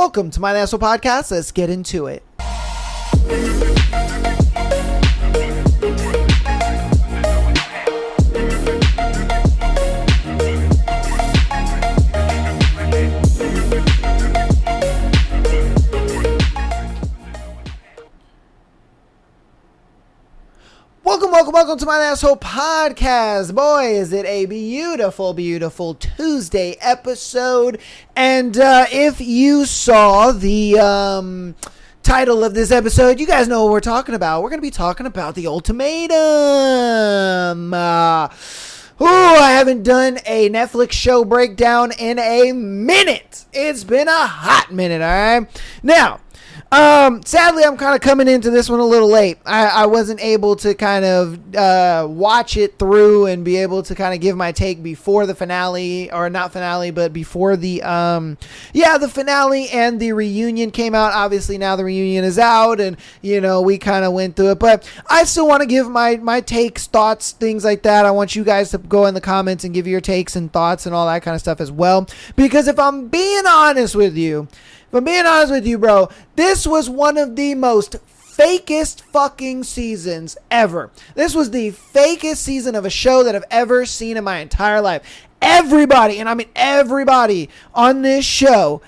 Welcome to my Asshole Podcast. Let's get into it. Welcome to my Asshole Podcast. Boy, is it a beautiful Tuesday episode. And if you saw the title of this episode, you guys know what we're talking about. We're going to be talking about the Ultimatum. I haven't done a Netflix show breakdown in a minute. It's been a hot minute, all right? Now, sadly, I'm kind of coming into this one a little late. I wasn't able to kind of watch it through and be able to kind of give my take before the finale, or not finale, but before the finale and the reunion came out. Obviously, now the reunion is out, and we kind of went through it. But I still want to give my takes, thoughts, things like that. I want you guys to go in the comments and give your takes and thoughts and all that kind of stuff as well. Because if I'm being honest with you, bro, this was one of the most fakest fucking seasons ever. This was the fakest season of a show that I've ever seen in my entire life. Everybody, and I mean everybody on this show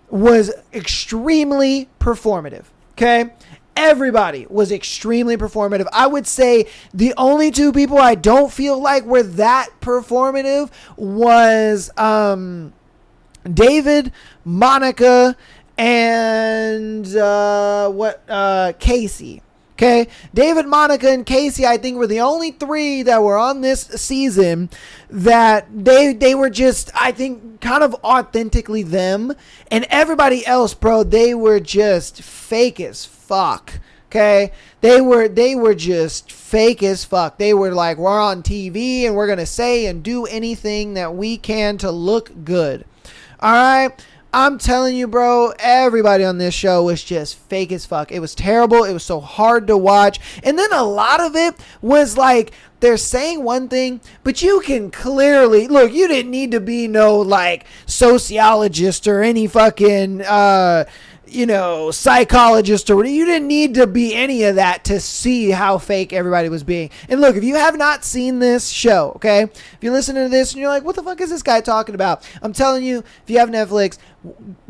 was extremely performative, okay? Everybody was extremely performative. I would say the only two people I don't feel like were that performative was David, Monica, and Casey. Okay, David, Monica, and Casey, I think, were the only three that were on this season that they were just, I think, kind of authentically them. And everybody else, bro, they were just fake as fuck. Okay, they were just fake as fuck. They were like, we're on TV and we're gonna say and do anything that we can to look good. All right. I'm telling you, bro, everybody on this show was just fake as fuck. It was terrible. It was so hard to watch. And then a lot of it was like, they're saying one thing, but you can clearly, look, you didn't need to be no like sociologist or any fucking, psychologist or whatever. You didn't need to be any of that to see how fake everybody was being. And look, if you have not seen this show, okay, if you're listening to this and you're like, what the fuck is this guy talking about? I'm telling you, if you have Netflix,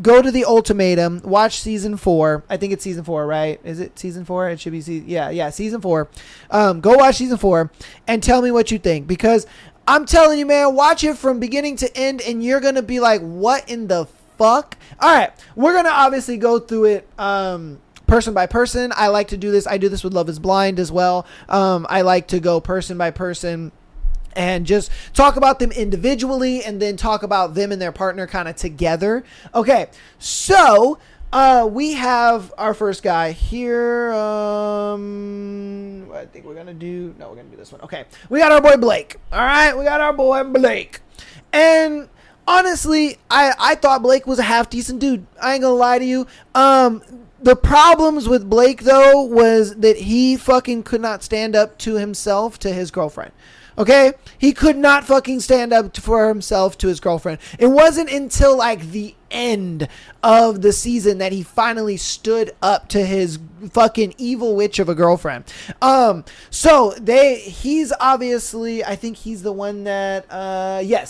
go to the Ultimatum, watch season 4. I think it's season 4, right? Is it season 4? It should be season 4. Go watch season 4 and tell me what you think, because I'm telling you, man, watch it from beginning to end and you're going to be like, what in the fuck? All right, we're gonna obviously go through it person by person. I like to do this. I do this with Love is Blind as well. I like to go person by person and just talk about them individually and then talk about them and their partner kind of together. Okay, so we have our first guy here. I think we're gonna do this one. Okay, we got our boy Blake. All right, we got our boy Blake. And honestly, I thought Blake was a half decent dude. I ain't gonna lie to you. The problems with Blake, though, was that he fucking could not stand up to himself, to his girlfriend. Okay? He could not fucking stand up for himself to his girlfriend. It wasn't until like the end of the season that he finally stood up to his fucking evil witch of a girlfriend. So he's obviously, I think he's the one that,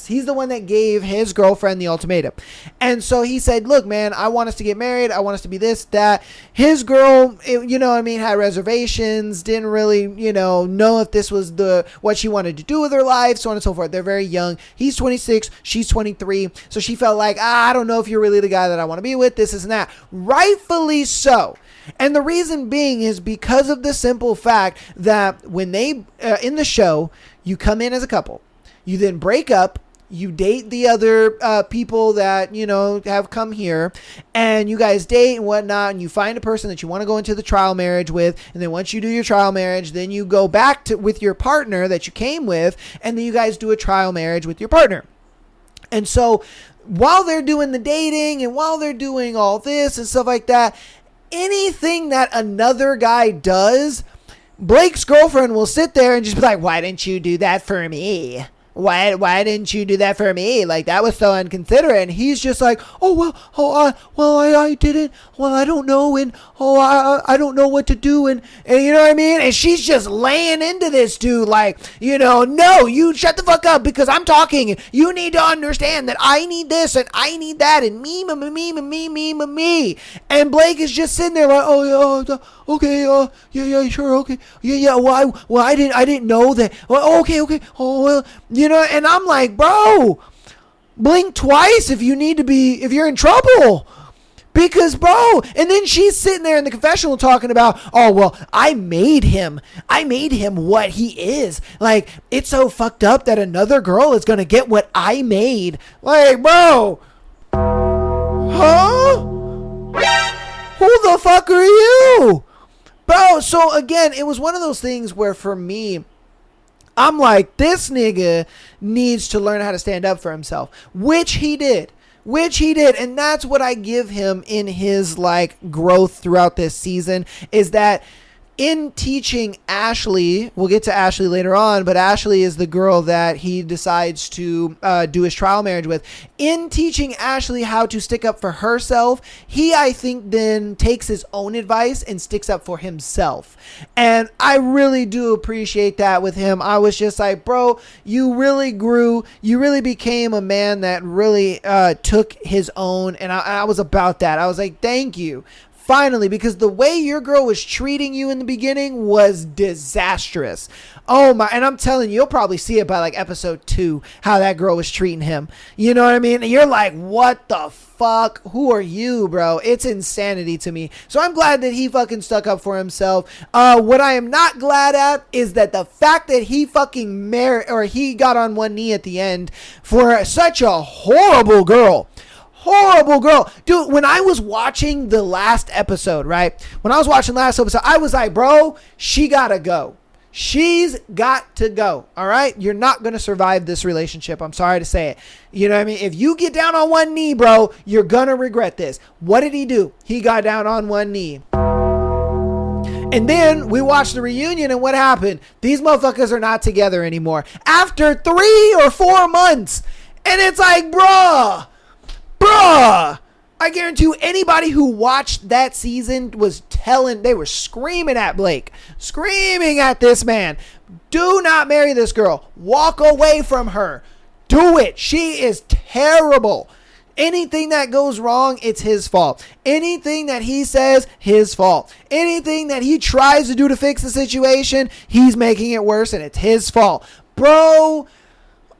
he's the one that gave his girlfriend the ultimatum. And so he said, look, man, I want us to get married. I want us to be this, that. His girl, had reservations, didn't really, know if this was what she wanted to do with her life, so on and so forth. They're very young. He's 26, she's 23. So she felt like, I don't know if you're really the guy that I want to be with, this and that. Rightfully so. And the reason being is because of the simple fact that when they, in the show, you come in as a couple, you then break up, you date the other people that, have come here, and you guys date and whatnot, and you find a person that you want to go into the trial marriage with, and then once you do your trial marriage, then you go back with your partner that you came with, and then you guys do a trial marriage with your partner. And so while they're doing the dating and while they're doing all this and stuff like that, anything that another guy does, Blake's girlfriend will sit there and just be like, why didn't you do that for me? why didn't you do that for me? Like, that was so inconsiderate. And he's just like, I didn't. Well, I don't know. And, I don't know what to do. And you know what I mean? And she's just laying into this dude like, no, you shut the fuck up because I'm talking. You need to understand that I need this and I need that and me. And Blake is just sitting there like, okay, yeah, sure, okay, yeah. Well, I didn't know that. Well, okay, oh well, and I'm like, bro, blink twice if you're in trouble. Because, bro, and then she's sitting there in the confessional talking about, oh, well, I made him what he is. Like, it's so fucked up that another girl is going to get what I made. Like, bro, huh? Who the fuck are you? Bro, so again, it was one of those things where for me, I'm like, this nigga needs to learn how to stand up for himself, which he did. And that's what I give him in his like growth throughout this season, is that in teaching Ashley, we'll get to Ashley later on, but Ashley is the girl that he decides to do his trial marriage with. In teaching Ashley how to stick up for herself, he, I think, then takes his own advice and sticks up for himself. And I really do appreciate that with him. I was just like, bro, you really grew. You really became a man that really took his own. And I was about that. I was like, thank you. Finally, because the way your girl was treating you in the beginning was disastrous. Oh my, and I'm telling you, you'll probably see it by like episode 2, how that girl was treating him. You know what I mean? You're like, what the fuck? Who are you, bro? It's insanity to me. So I'm glad that he fucking stuck up for himself. What I am not glad at is that the fact that he fucking he got on one knee at the end for such a horrible girl. Dude, when I was watching the last episode, right? I was like, bro, she gotta go. She's got to go. All right. You're not going to survive this relationship. I'm sorry to say it. You know what I mean? If you get down on one knee, bro, you're going to regret this. What did he do? He got down on one knee. And then we watched the reunion, and what happened? These motherfuckers are not together anymore after 3 or 4 months. And it's like, bruh. I guarantee you, anybody who watched that season they were screaming at Blake, screaming at this man. Do not marry this girl. Walk away from her. Do it. She is terrible. Anything that goes wrong, it's his fault. Anything that he says, his fault. Anything that he tries to do to fix the situation, he's making it worse, and it's his fault. Bro,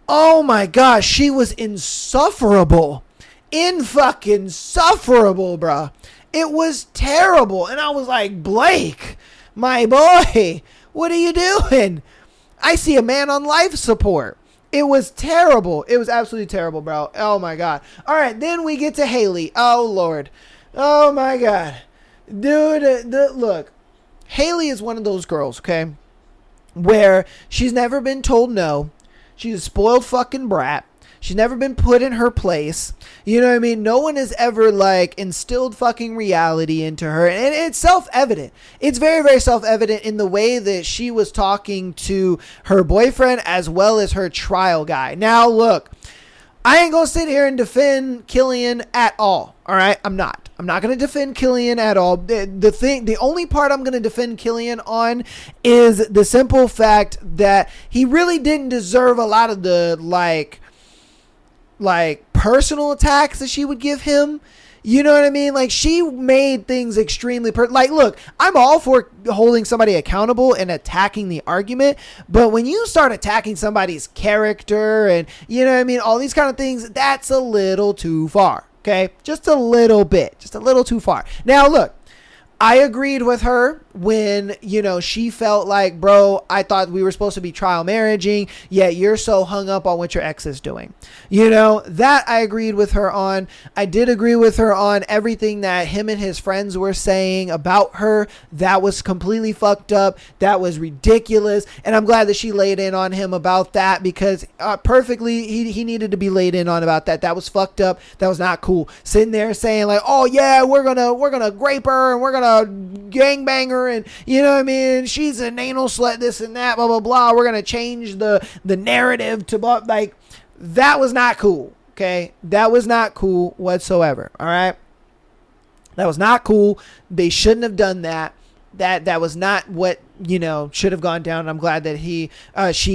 oh my gosh, she was insufferable. Insufferable, bruh. It was terrible. And I was like, Blake, my boy, what are you doing? I see a man on life support. It was terrible. It was absolutely terrible, bro. Oh my God. All right. Then we get to Haley. Oh Lord. Oh my God. Dude, look, Haley is one of those girls, okay, where she's never been told no. She's a spoiled fucking brat. She's never been put in her place. You know what I mean? No one has ever like instilled fucking reality into her. And it's self-evident. It's very, very self-evident in the way that she was talking to her boyfriend as well as her trial guy. Now, look, I ain't going to sit here and defend Killian at all. All right? I'm not going to defend Killian at all. The only part I'm going to defend Killian on is the simple fact that he really didn't deserve a lot of the like personal attacks that she would give him. You know what I mean? Like, she made things extremely look, I'm all for holding somebody accountable and attacking the argument, but when you start attacking somebody's character and, you know what I mean, all these kind of things, that's a little too far. Okay, just a little too far. Now look, I agreed with her when, you know, she felt like, bro, I thought we were supposed to be trial marriaging, yet you're so hung up on what your ex is doing. You know, that I agreed with her on. I did agree with her on everything that him and his friends were saying about her. That was completely fucked up. That was ridiculous. And I'm glad that she laid in on him about that, because perfectly, he needed to be laid in on about that. That was fucked up. That was not cool. Sitting there saying like, oh yeah, we're gonna grape her and we're gonna gonna gangbanger and, you know what I mean, she's an anal slut, this and that, blah, blah, blah. We're gonna change the narrative to, like, that was not cool. Okay. That was not cool whatsoever. All right. That was not cool. They shouldn't have done that. That was not what, you know, should have gone down. I'm glad that she,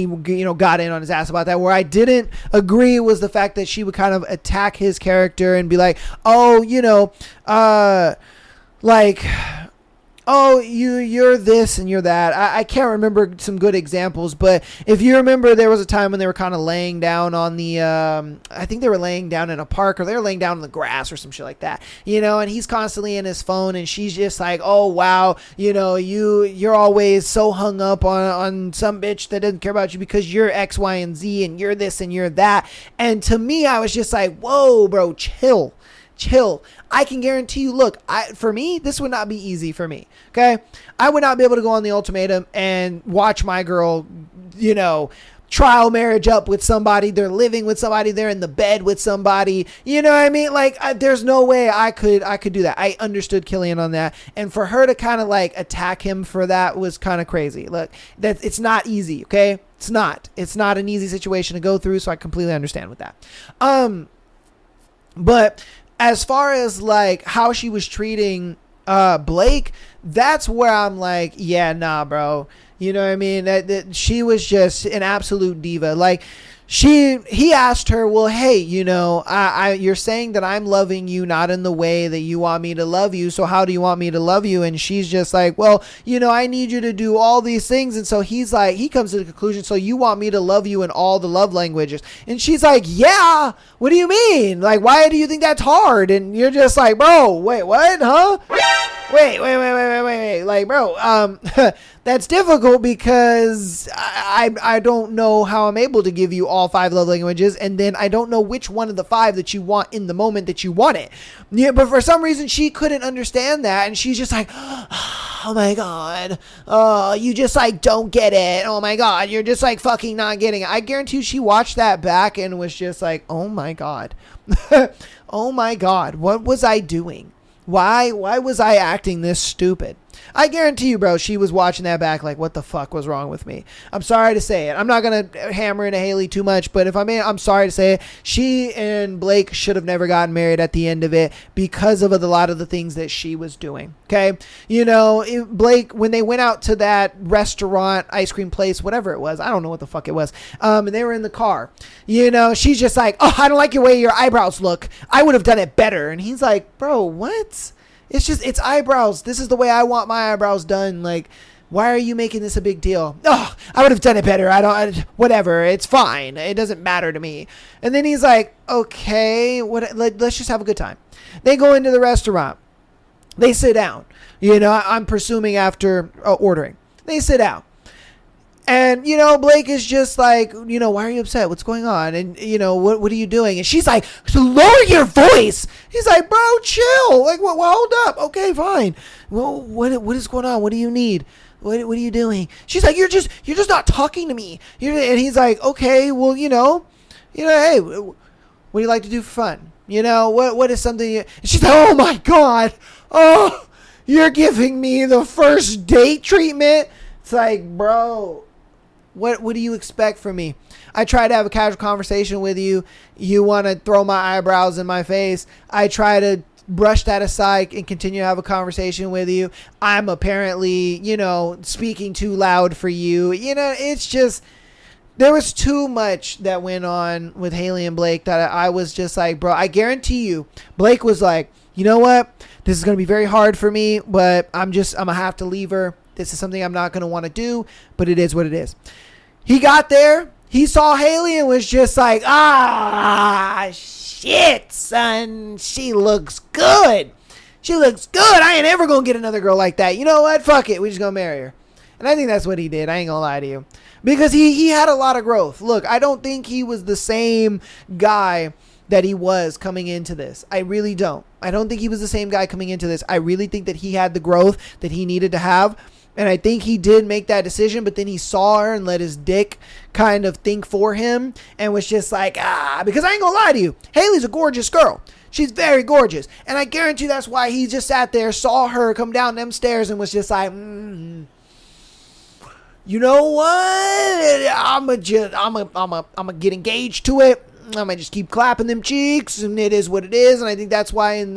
you know, got in on his ass about that. Where I didn't agree was the fact that she would kind of attack his character and be like, oh, you know, like, oh, you're this and you're that. I can't remember some good examples, but if you remember, there was a time when they were kind of laying down on the, I think they were laying down in a park, or they were laying down in the grass or some shit like that, you know, and he's constantly in his phone, and she's just like, oh, wow, you know, you're always so hung up on some bitch that doesn't care about you because you're X, Y, and Z, and you're this and you're that. And to me, I was just like, whoa, bro, chill. I can guarantee you, look, for me, this would not be easy for me. Okay. I would not be able to go on the ultimatum and watch my girl, you know, trial marriage up with somebody. They're living with somebody. They're in the bed with somebody. You know what I mean? Like, there's no way I could do that. I understood Killian on that. And for her to kind of like attack him for that was kind of crazy. Look, it's not easy. Okay. It's not an easy situation to go through. So I completely understand with that. But as far as like how she was treating Blake, that's where I'm like, yeah, nah, bro. You know what I mean? That she was just an absolute diva. Like, he asked her, well, hey, you know, you're saying that I'm loving you not in the way that you want me to love you. So how do you want me to love you? And she's just like, well, you know, I need you to do all these things. And so he comes to the conclusion, so you want me to love you in all the love languages. And she's like, yeah, what do you mean? Like, why do you think that's hard? And you're just like, bro, wait, what? Huh? Wait. Like, bro, that's difficult because I don't know how I'm able to give you all 5 love languages, and then I don't know which one of the 5 that you want in the moment that you want it. Yeah, but for some reason she couldn't understand that, and she's just like, oh my god, oh, you just like don't get it. Oh my god, you're just like fucking not getting it. I guarantee you she watched that back and was just like, oh my god. Oh my god, what was I doing? Why was I acting this stupid? I guarantee you, bro, she was watching that back like, what the fuck was wrong with me? I'm sorry to say it. I'm not going to hammer into Haley too much, but if I'm sorry to say it. She and Blake should have never gotten married at the end of it because of a lot of the things that she was doing. Okay. You know, Blake, when they went out to that restaurant, ice cream place, whatever it was, I don't know what the fuck it was. And they were in the car, you know, she's just like, oh, I don't like your way your eyebrows look. I would have done it better. And he's like, bro, what? It's eyebrows. This is the way I want my eyebrows done. Like, why are you making this a big deal? Oh, I would have done it better. Whatever. It's fine. It doesn't matter to me. And then he's like, okay, let's just have a good time. They go into the restaurant. They sit down. You know, I'm presuming after ordering. They sit down. And, you know, Blake is just like, you know, why are you upset? What's going on? And, you know, what are you doing? And she's like, so lower your voice. He's like, bro, chill. Like, well, hold up. Okay, fine. Well, what is going on? What do you need? What are you doing? She's like, you're just not talking to me. And he's like, okay, well, you know, hey, what do you like to do for fun? You know, what is something? And she's like, oh my God. Oh, you're giving me the first date treatment. It's like, bro. What do you expect from me? I try to have a casual conversation with you. You want to throw my eyebrows in my face. I try to brush that aside and continue to have a conversation with you. I'm apparently, you know, speaking too loud for you. You know, it's just, there was too much that went on with Haley and Blake that I was just like, bro, I guarantee you, Blake was like, you know what? This is going to be very hard for me, but I'm going to have to leave her. This is something I'm not going to want to do, but it is what it is. He got there. He saw Haley and was just like, shit, son. She looks good. She looks good. I ain't ever going to get another girl like that. You know what? Fuck it. We just going to marry her. And I think that's what he did. I ain't going to lie to you. Because he had a lot of growth. Look, I don't think he was the same guy that he was coming into this. I really don't. I don't think he was the same guy coming into this. I really think that he had the growth that he needed to have. And I think he did make that decision, but then he saw her and let his dick kind of think for him and was just like, because I ain't gonna lie to you. Haley's a gorgeous girl. She's very gorgeous. And I guarantee that's why he just sat there, saw her come down them stairs and was just like, you know what? I'm gonna get engaged to it. I'm gonna just keep clapping them cheeks, and it is what it is. And I think that's why in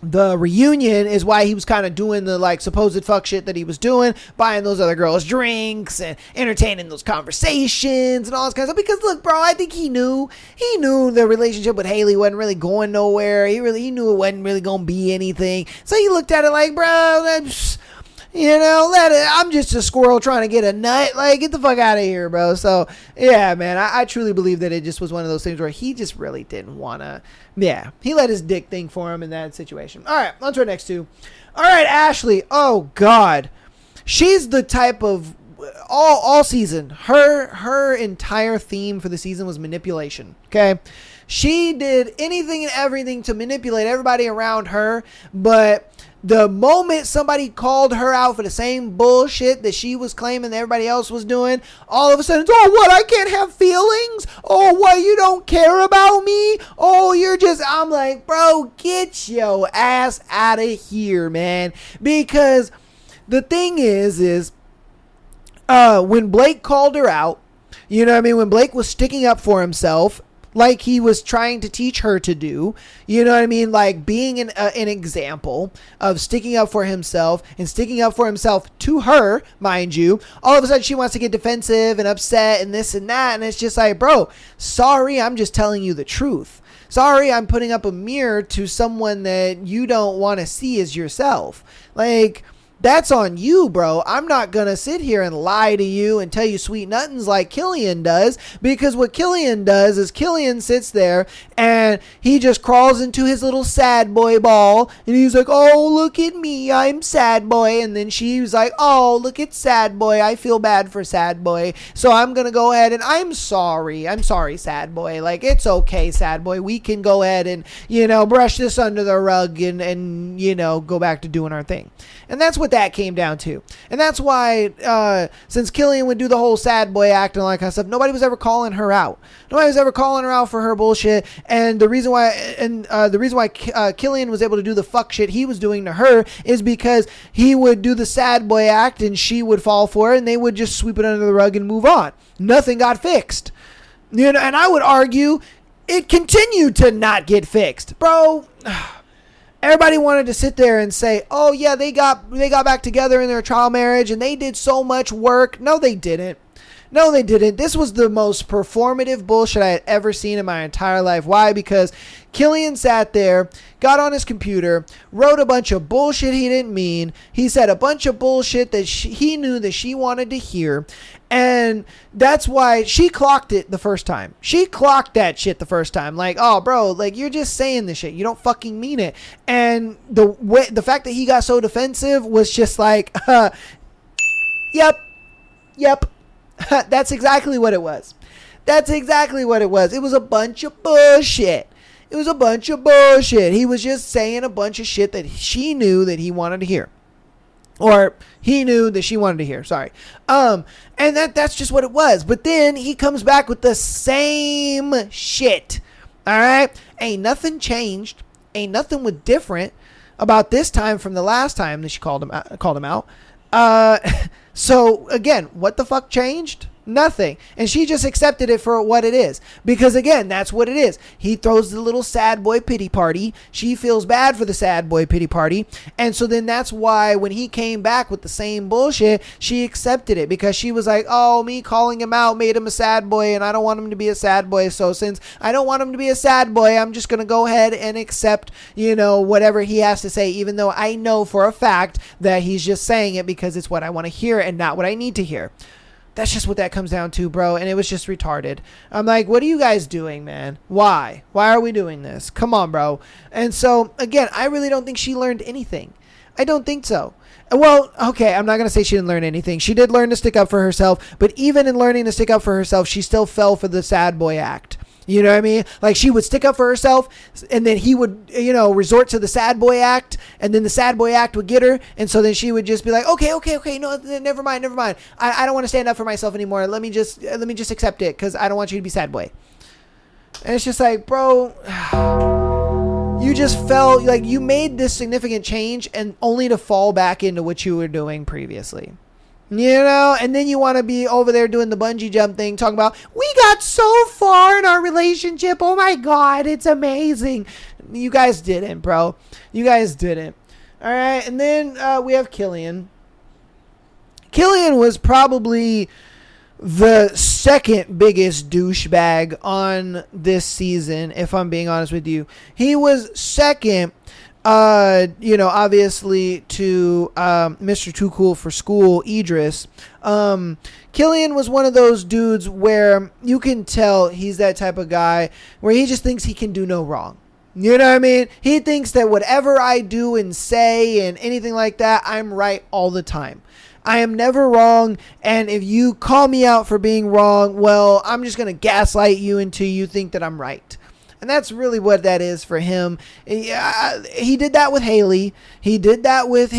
the reunion is why he was kind of doing the like supposed fuck shit that he was doing, buying those other girls drinks and entertaining those conversations and all this kind of stuff. Because look, bro, I think he knew the relationship with Haley wasn't really going nowhere. He knew it wasn't really gonna be anything. So he looked at it like, bro, that's, I'm just a squirrel trying to get a nut. Like, get the fuck out of here, bro. So, yeah, man, I truly believe that it just was one of those things where he just really didn't want to. Yeah, he let his dick think for him in that situation. All right, on to our next two. All right, Ashley. Oh, God. She's the type of, all season, her entire theme for the season was manipulation, okay? She did anything and everything to manipulate everybody around her, but the moment somebody called her out for the same bullshit that she was claiming that everybody else was doing, all of a sudden, oh, what, I can't have feelings? Oh, what, you don't care about me? Oh, I'm like, bro, get your ass out of here, man. Because the thing is, when Blake called her out, you know what I mean? When Blake was sticking up for himself, like he was trying to teach her to do, you know what I mean? Like being an example of sticking up for himself and sticking up for himself to her, mind you. All of a sudden she wants to get defensive and upset and this and that. And it's just like, bro, sorry, I'm just telling you the truth. Sorry, I'm putting up a mirror to someone that you don't want to see as yourself. Like, that's on you, bro. I'm not going to sit here and lie to you and tell you sweet nothings like Killian does, because what Killian does is Killian sits there and he just crawls into his little sad boy ball and he's like, oh, look at me, I'm sad boy. And then she's like, oh, look at sad boy, I feel bad for sad boy, so I'm going to go ahead and I'm sorry sad boy, like it's okay sad boy, we can go ahead and, brush this under the rug and go back to doing our thing. And that's what that came down to. And that's why, since Killian would do the whole sad boy act and all that kind of stuff, nobody was ever calling her out. Nobody was ever calling her out for her bullshit. And the reason why Killian was able to do the fuck shit he was doing to her is because he would do the sad boy act and she would fall for it and they would just sweep it under the rug and move on. Nothing got fixed. And I would argue it continued to not get fixed. Bro, everybody wanted to sit there and say, oh yeah, they got back together in their trial marriage and they did so much work. No, they didn't. This was the most performative bullshit I had ever seen in my entire life. Why? Because Killian sat there, got on his computer, wrote a bunch of bullshit he didn't mean. He said a bunch of bullshit that he knew that she wanted to hear. And that's why she clocked it the first time. She clocked that shit the first time. Like, oh, bro, like, you're just saying this shit. You don't fucking mean it. And the fact that he got so defensive was just like, yep. That's exactly what it was. It was a bunch of bullshit. He was just saying a bunch of shit that she knew that he wanted to hear. Or he knew that she wanted to hear. Sorry. And that's just what it was. But then he comes back with the same shit. All right? Ain't nothing changed. Ain't nothing was different about this time from the last time that she called him out. So again, what the fuck changed? Nothing. And she just accepted it for what it is. Because again, that's what it is. He throws the little sad boy pity party. She feels bad for the sad boy pity party. And so then that's why when he came back with the same bullshit, she accepted it. Because she was like, oh, me calling him out made him a sad boy and I don't want him to be a sad boy. So since I don't want him to be a sad boy, I'm just going to go ahead and accept, whatever he has to say, even though I know for a fact that he's just saying it because it's what I want to hear and not what I need to hear. That's just what that comes down to, bro. And it was just retarded. I'm like, what are you guys doing, man? Why? Why are we doing this? Come on, bro. And so, again, I really don't think she learned anything. I don't think so. Well, okay, I'm not going to say she didn't learn anything. She did learn to stick up for herself. But even in learning to stick up for herself, she still fell for the sad boy act. You know what I mean? Like, she would stick up for herself, and then he would, resort to the sad boy act, and then the sad boy act would get her, and so then she would just be like, okay, no, never mind. I don't want to stand up for myself anymore. Let me just accept it, because I don't want you to be sad boy. And it's just like, bro, you just felt like you made this significant change and only to fall back into what you were doing previously. You know, and then you want to be over there doing the bungee jump thing, talking about, we got so far in our relationship. Oh my God, it's amazing. You guys didn't, bro. You guys didn't. All right. And then we have Killian. Killian was probably the second biggest douchebag on this season, if I'm being honest with you. He was second, obviously to Mr. Too Cool for School, Idris. Killian was one of those dudes where you can tell he's that type of guy where he just thinks he can do no wrong. You know what I mean? He thinks that whatever I do and say and anything like that, I'm right all the time. I am never wrong, and if you call me out for being wrong, well, I'm just going to gaslight you until you think that I'm right. And that's really what that is for him. He did that with Haley. He did that with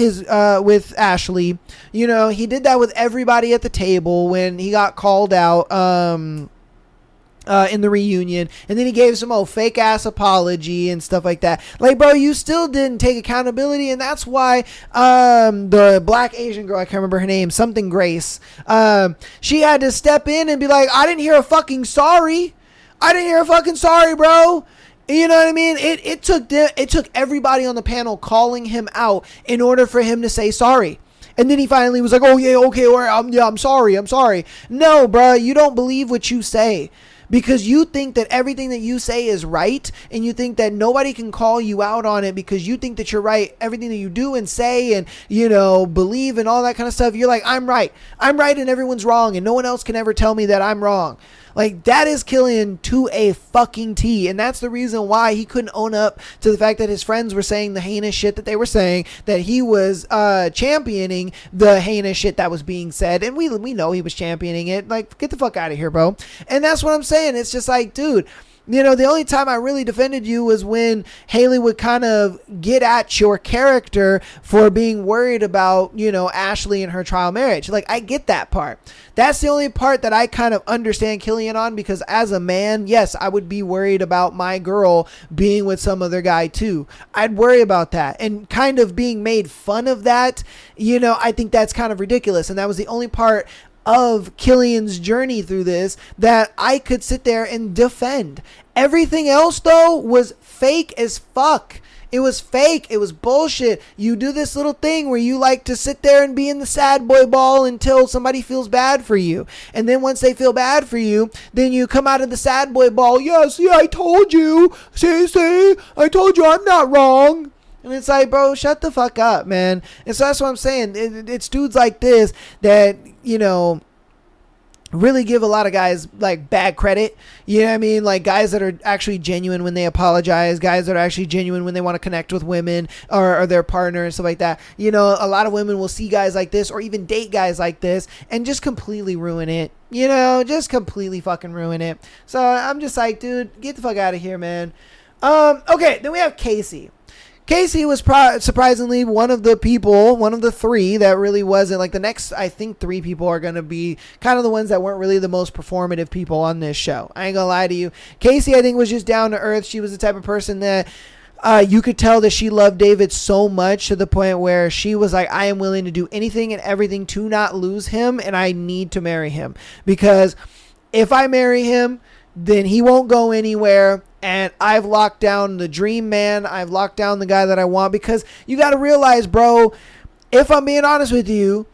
with Ashley. You know, he did that with everybody at the table when he got called out in the reunion, and then he gave some fake ass apology and stuff like that. Like, bro, you still didn't take accountability, and that's why the black Asian girl, I can't remember her name, something Grace, she had to step in and be like, I didn't hear a fucking sorry. I didn't hear a fucking sorry, bro. You know what I mean? It took everybody on the panel calling him out in order for him to say sorry. And then he finally was like, oh yeah, okay, all right, I'm sorry. No, bro, you don't believe what you say. Because you think that everything that you say is right, and you think that nobody can call you out on it because you think that you're right. Everything that you do and say and, believe and all that kind of stuff, you're like, I'm right and everyone's wrong, and no one else can ever tell me that I'm wrong. Like, that is Killian to a fucking T. And that's the reason why he couldn't own up to the fact that his friends were saying the heinous shit that they were saying, that he was championing the heinous shit that was being said. And we know he was championing it. Like, get the fuck out of here, bro. And that's what I'm saying. It's just like, dude, the only time I really defended you was when Haley would kind of get at your character for being worried about, Ashley and her trial marriage. Like, I get that part. That's the only part that I kind of understand Killian on, because as a man, yes, I would be worried about my girl being with some other guy too. I'd worry about that, and kind of being made fun of that. I think that's kind of ridiculous. And that was the only part of Killian's journey through this that I could sit there and defend. Everything else, though, was fake as fuck. It was fake. It was bullshit. You do this little thing where you like to sit there and be in the sad boy ball until somebody feels bad for you. And then once they feel bad for you, then you come out of the sad boy ball. Yeah, see, I told you. See, I told you I'm not wrong. And it's like, bro, shut the fuck up, man. And so that's what I'm saying. It's dudes like this that, really give a lot of guys like bad credit. You know what I mean? Like, guys that are actually genuine when they apologize, guys that are actually genuine when they want to connect with women or their partner and stuff like that. A lot of women will see guys like this or even date guys like this and just completely ruin it. Just completely fucking ruin it. So I'm just like, dude, get the fuck out of here, man. Okay, then we have Casey. Casey was surprisingly one of the three that really wasn't. Like, the next, I think, three people are going to be kind of the ones that weren't really the most performative people on this show. I ain't going to lie to you. Casey, I think, was just down to earth. She was the type of person that you could tell that she loved David so much to the point where she was like, I am willing to do anything and everything to not lose him, and I need to marry him. Because if I marry him, then he won't go anywhere. And I've locked down the dream man. I've locked down the guy that I want. Because you got to realize, bro, if I'm being honest with you,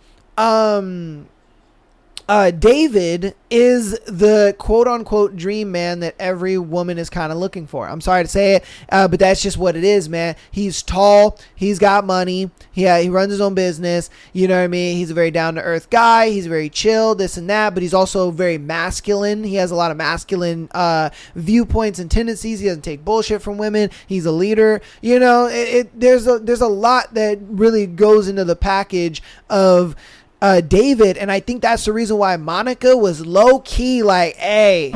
David is the quote-unquote dream man that every woman is kind of looking for. I'm sorry to say it, but that's just what it is, man. He's tall. He's got money. He runs his own business. You know what I mean? He's a very down-to-earth guy. He's very chill, this and that, but he's also very masculine. He has a lot of masculine viewpoints and tendencies. He doesn't take bullshit from women. He's a leader. There's a lot that really goes into the package of David, and I think that's the reason why Monica was low-key like, hey,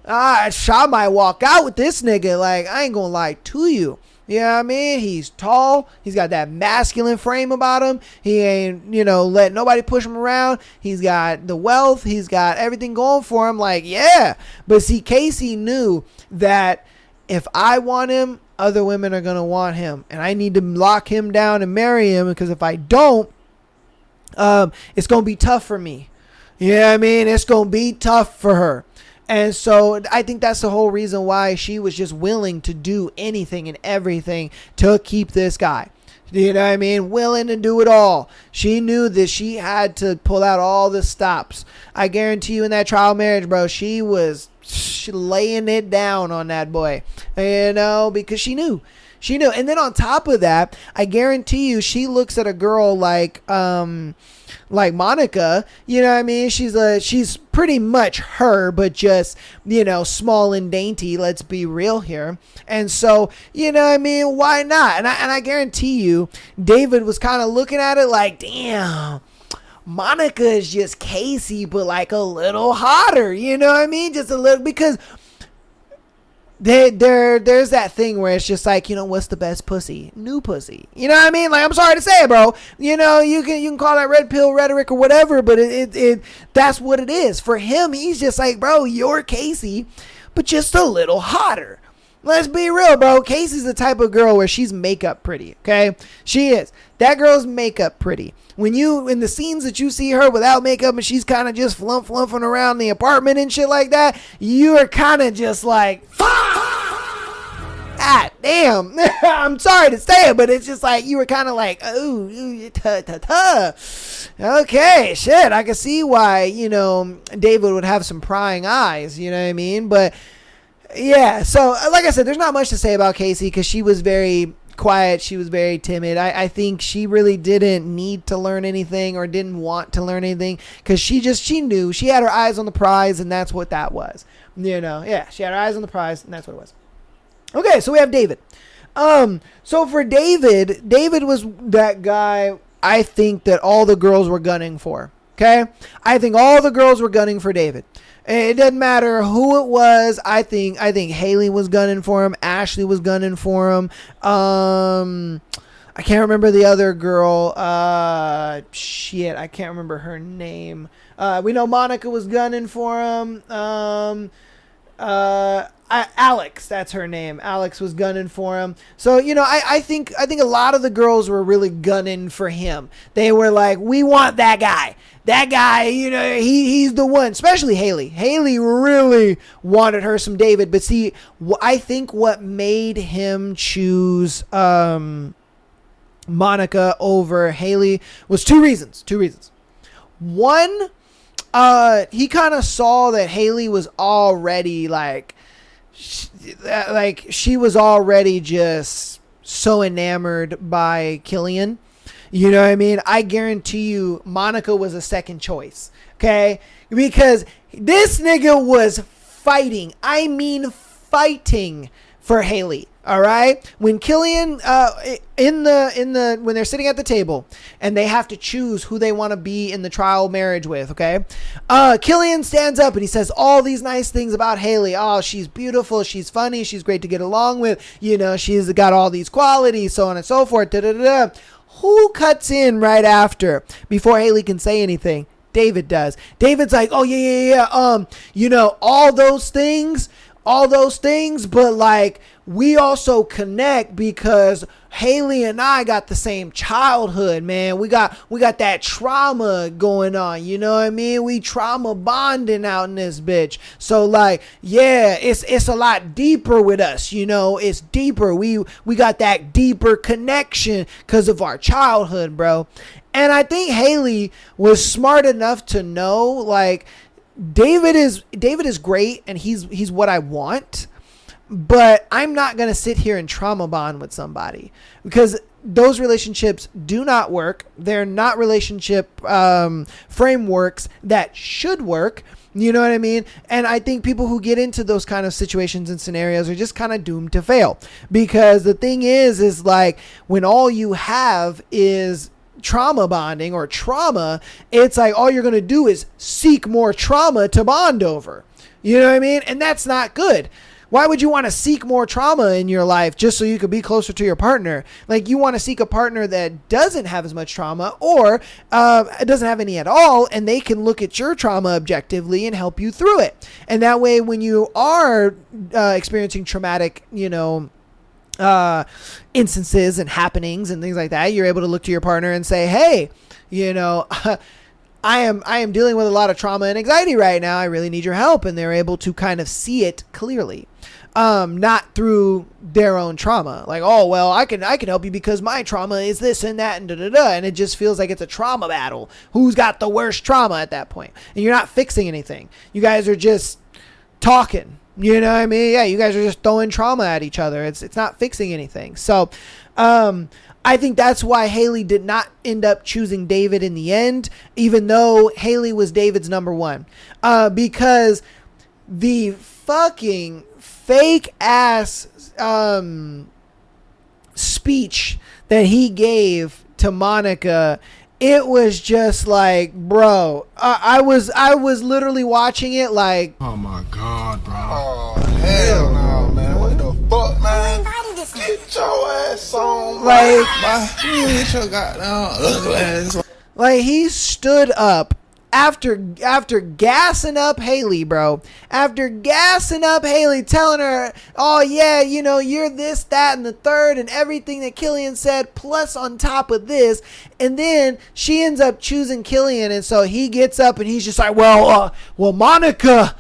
I might walk out with this nigga. Like, I ain't gonna lie to you. You know what I mean? He's tall. He's got that masculine frame about him. He ain't, let nobody push him around. He's got the wealth. He's got everything going for him. Like, yeah. But see, Casey knew that if I want him, other women are going to want him. And I need to lock him down and marry him, because if I don't, it's going to be tough for me. You know what I mean? It's going to be tough for her. And so I think that's the whole reason why she was just willing to do anything and everything to keep this guy. You know what I mean? Willing to do it all. She knew that she had to pull out all the stops. I guarantee you, in that trial marriage, bro, she was laying it down on that boy, because she knew. She knew. And then on top of that, I guarantee you, she looks at a girl like Monica, you know what I mean? She's pretty much her, but just, small and dainty. Let's be real here. And so, you know what I mean? Why not? And I guarantee you, David was kind of looking at it like, damn, Monica is just Casey, but like a little hotter. You know what I mean? Just a little, because there's that thing where it's just like, what's the best pussy? New pussy. You know what I mean? Like, I'm sorry to say it, bro. You can call that red pill rhetoric or whatever, but it that's what it is. For him, he's just like, bro, you're Casey, but just a little hotter. Let's be real, bro. Casey's the type of girl where she's makeup pretty, okay? She is. That girl's makeup pretty. When in the scenes that you see her without makeup and she's kind of just flumping around the apartment and shit like that, you are kind of just like, ah, damn. I'm sorry to say it, but it's just like, you were kind of like, oh, okay, shit. I can see why, David would have some prying eyes, you know what I mean? But yeah, so like I said, there's not much to say about Casey, because she was very quiet. She was very timid. I think she really didn't need to learn anything, or didn't want to learn anything, because she knew. She had her eyes on the prize, and that's what that was. Yeah, she had her eyes on the prize, and that's what it was. Okay, so we have David. So for David was that guy I think that all the girls were gunning for. Okay? I think all the girls were gunning for David. It doesn't matter who it was. I think Haley was gunning for him. Ashley was gunning for him. I can't remember the other girl. I can't remember her name. We know Monica was gunning for him. Alex, that's her name. Alex was gunning for him. So, I think a lot of the girls were really gunning for him. They were like, we want that guy. That guy, he's the one. Especially Haley. Haley really wanted her some David. But see, I think what made him choose Monica over Haley was two reasons. One, he kind of saw that Haley was already she was already just so enamored by Killian. You know what I mean? I guarantee you Monica was a second choice. Okay? Because this nigga was fighting. I mean fighting for Haley. All right? When Killian when they're sitting at the table and they have to choose who they want to be in the trial marriage with, okay? Killian stands up and he says all these nice things about Haley. Oh, she's beautiful, she's funny, she's great to get along with, she's got all these qualities, so on and so forth. Who cuts in right after, before Haley can say anything? David does. David's like, oh yeah. All those things, but we also connect because Haley and I got the same childhood, man. We got that trauma going on. You know what I mean? We trauma bonding out in this bitch. So it's a lot deeper with us. It's deeper. We got that deeper connection because of our childhood, bro. And I think Haley was smart enough to know, David is great and he's what I want. But I'm not going to sit here and trauma bond with somebody, because those relationships do not work. They're not relationship frameworks that should work. You know what I mean? And I think people who get into those kind of situations and scenarios are just kind of doomed to fail, because the thing is when all you have is trauma bonding or trauma, it's like all you're going to do is seek more trauma to bond over. You know what I mean? And that's not good. Why would you want to seek more trauma in your life just so you could be closer to your partner? Like, you want to seek a partner that doesn't have as much trauma, or doesn't have any at all, and they can look at your trauma objectively and help you through it. And that way, when you are experiencing traumatic, instances and happenings and things like that, you're able to look to your partner and say, hey, I am dealing with a lot of trauma and anxiety right now. I really need your help. And they're able to kind of see it clearly. Not through their own trauma. Like, oh, well, I can help you because my trauma is this and that and da-da-da. And it just feels like it's a trauma battle. Who's got the worst trauma at that point? And you're not fixing anything. You guys are just talking. You know what I mean? Yeah, you guys are just throwing trauma at each other. It's not fixing anything. So, I think that's why Haley did not end up choosing David in the end, even though Haley was David's number one. Because the fucking fake ass speech that he gave to Monica, it was just like, bro, I was literally watching it like, oh my God, bro. Oh, hell no, man. What the fuck, man? Get your ass on, like, get your goddamn ugly ass. Like, he stood up after gassing up Haley, bro. After gassing up Haley, telling her, oh yeah, you're this, that, and the third, and everything that Killian said, plus on top of this. And then she ends up choosing Killian, and so he gets up and he's just like, well, Monica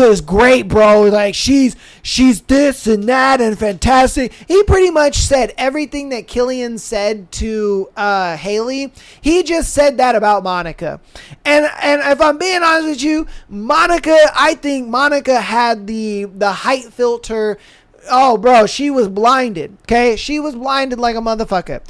is great, bro. Like, she's this and that and fantastic. He pretty much said everything that Killian said to Haley. He just said that about Monica. And if I'm being honest with you, I think Monica had the height filter. Oh, bro, she was blinded. Okay, she was blinded like a motherfucker.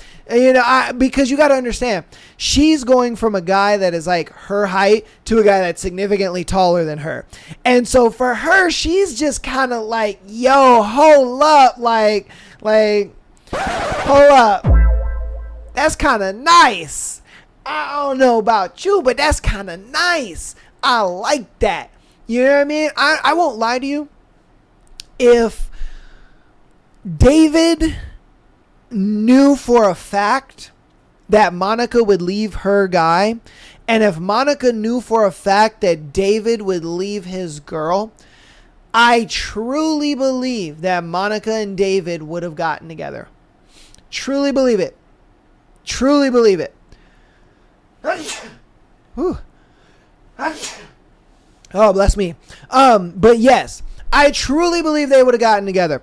Because you got to understand, she's going from a guy that is like her height to a guy that's significantly taller than her. And so for her, she's just kind of like, yo, hold up, like, hold up. That's kind of nice. I don't know about you, but that's kind of nice. I like that. You know what I mean? I won't lie to you. If David knew for a fact that Monica would leave her guy, and if Monica knew for a fact that David would leave his girl, I truly believe that Monica and David would have gotten together. Truly believe it. Truly believe it. Whew. Oh, bless me. But yes, I truly believe they would have gotten together.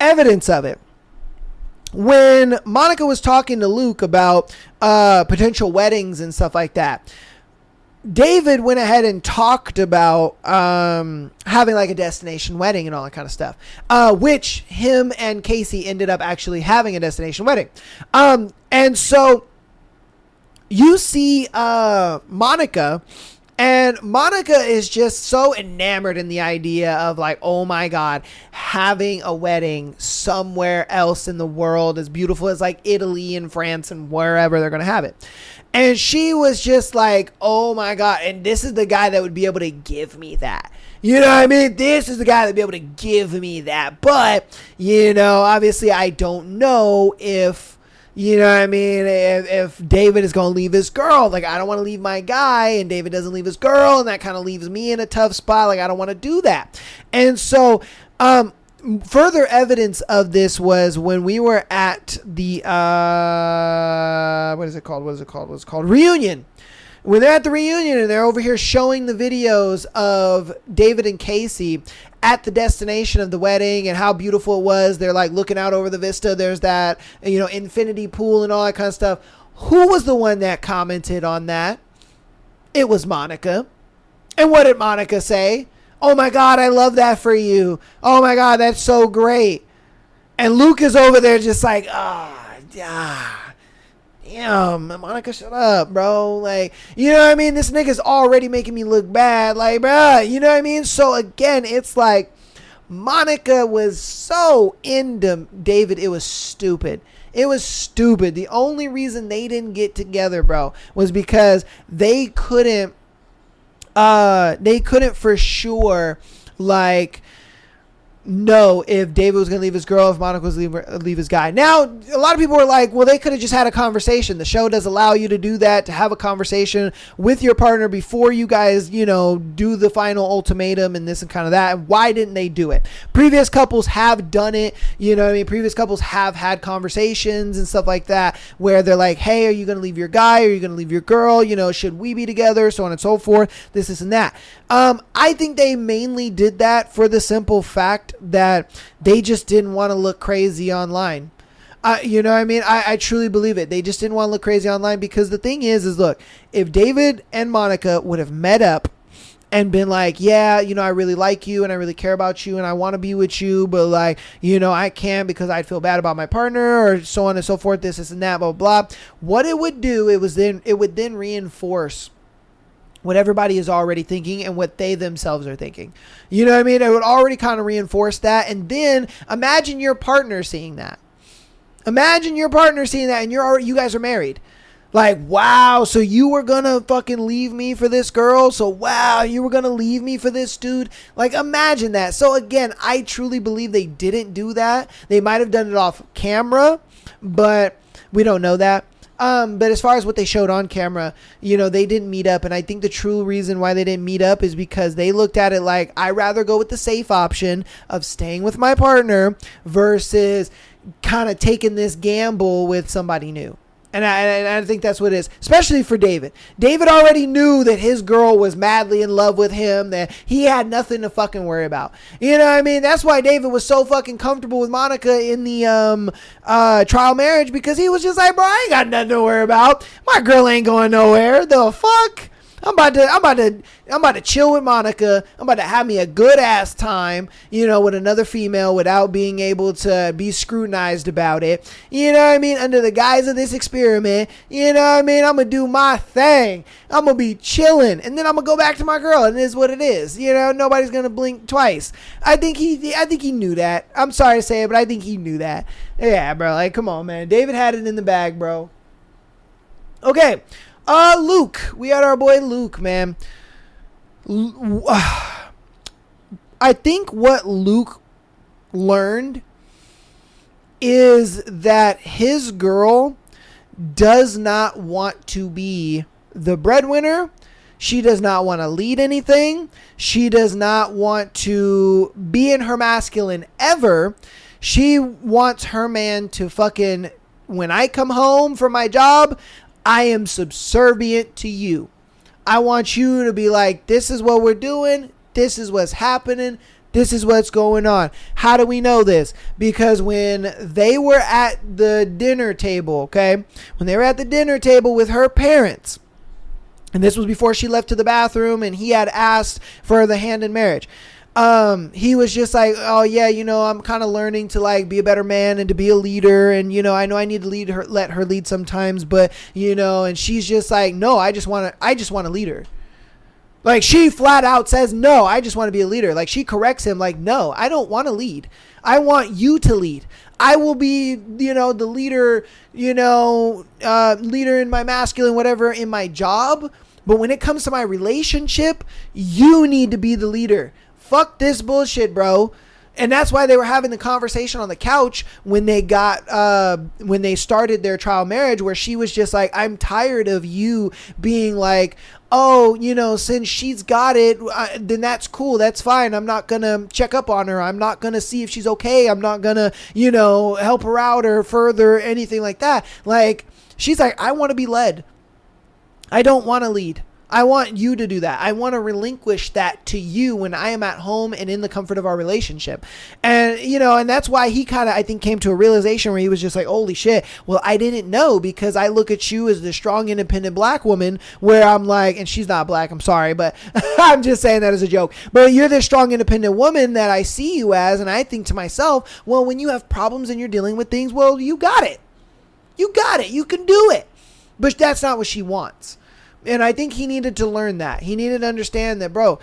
Evidence of it. When Monica was talking to Luke about potential weddings and stuff like that, David went ahead and talked about having like a destination wedding and all that kind of stuff, which him and Casey ended up actually having a destination wedding. And so you see Monica, and Monica is just so enamored in the idea of like, oh my God, having a wedding somewhere else in the world as beautiful as like Italy and France and wherever they're going to have it. And she was just like, oh my God. And this is the guy that would be able to give me that. You know what I mean? This is the guy that would be able to give me that. But, obviously I don't know if, if David is going to leave his girl. Like, I don't want to leave my guy, and David doesn't leave his girl, and that kind of leaves me in a tough spot. Like, I don't want to do that. And so, further evidence of this was when we were at the, what is it called? Reunion. When they're at the reunion and they're over here showing the videos of David and Casey at the destination of the wedding and how beautiful it was. They're like looking out over the vista. There's that, infinity pool and all that kind of stuff. Who was the one that commented on that? It was Monica. And what did Monica say? Oh my God, I love that for you. Oh my God, that's so great. And Luke is over there just like, damn, Monica, shut up, bro. Like, you know what I mean? This nigga's already making me look bad. Like, bro, you know what I mean? So again, it's like Monica was so into David. It was stupid. It was stupid. The only reason they didn't get together, bro, was because they couldn't for sure, like, know if David was going to leave his girl, if Monica was going to leave his guy. Now, a lot of people were like, well, they could have just had a conversation. The show does allow you to do that, to have a conversation with your partner before you guys, do the final ultimatum and this and kind of that. Why didn't they do it? Previous couples have done it. Previous couples have had conversations and stuff like that where they're like, hey, are you going to leave your guy? Are you going to leave your girl? Should we be together? So on and so forth. This and that. I think they mainly did that for the simple fact that they just didn't want to look crazy online. I truly believe it. They just didn't want to look crazy online because the thing is look, if David and Monica would have met up and been like, yeah, I really like you and I really care about you and I want to be with you, but I can't because I'd feel bad about my partner or so on and so forth, this and that, blah, blah, blah. What it would do, it would then reinforce what everybody is already thinking and what they themselves are thinking. It would already kind of reinforce that. And then imagine your partner seeing that. And you guys are married. Like, wow, so you were gonna fucking leave me for this girl? So, wow, you were gonna leave me for this dude? Like, imagine that. So, again, I truly believe they didn't do that. They might have done it off camera, but we don't know that. But as far as what they showed on camera, they didn't meet up. And I think the true reason why they didn't meet up is because they looked at it like, I'd rather go with the safe option of staying with my partner versus kind of taking this gamble with somebody new. And I think that's what it is, especially for David. David already knew that his girl was madly in love with him, that he had nothing to fucking worry about. That's why David was so fucking comfortable with Monica in the trial marriage, because he was just like, bro, I ain't got nothing to worry about. My girl ain't going nowhere. The fuck? I'm about to chill with Monica. I'm about to have me a good ass time, with another female without being able to be scrutinized about it. Under the guise of this experiment, I'm going to do my thing. I'm going to be chilling. And then I'm going to go back to my girl. And it is what it is. Nobody's going to blink twice. I think he knew that. I'm sorry to say it, but I think he knew that. Yeah, bro. Like, come on, man. David had it in the bag, bro. Okay. Luke. We had our boy Luke, man. I think what Luke learned is that his girl does not want to be the breadwinner. She does not want to lead anything. She does not want to be in her masculine ever. She wants her man to fucking, when I come home from my job, I am subservient to you. I want you to be like, this is what we're doing. This is what's happening. This is what's going on. How do we know this? Because when they were at the dinner table, okay, when they were at the dinner table with her parents, and this was before she left to the bathroom and he had asked for the hand in marriage. He was just like, oh yeah, I'm kind of learning to like be a better man and to be a leader. And, I know I need to lead her, let her lead sometimes, but and she's just like, no, I just want to lead her. Like, she flat out says, no, I just want to be a leader. Like, she corrects him like, no, I don't want to lead. I want you to lead. I will be, the leader, leader in my masculine, whatever, in my job. But when it comes to my relationship, you need to be the leader. Fuck this bullshit, bro. And that's why they were having the conversation on the couch when they started their trial marriage, where she was just like, I'm tired of you being like, oh, since she's got it, then that's cool. That's fine. I'm not going to check up on her. I'm not going to see if she's okay. I'm not going to, help her out or further anything like that. Like, she's like, I want to be led. I don't want to lead. I want you to do that. I want to relinquish that to you when I am at home and in the comfort of our relationship. And, and that's why he kind of, I think, came to a realization where he was just like, holy shit. Well, I didn't know, because I look at you as the strong, independent black woman, where I'm like, and she's not black, I'm sorry, but I'm just saying that as a joke. But you're the strong, independent woman that I see you as. And I think to myself, well, when you have problems and you're dealing with things, well, you got it. You got it. You can do it. But that's not what she wants. And I think he needed to learn that. He needed to understand that, bro,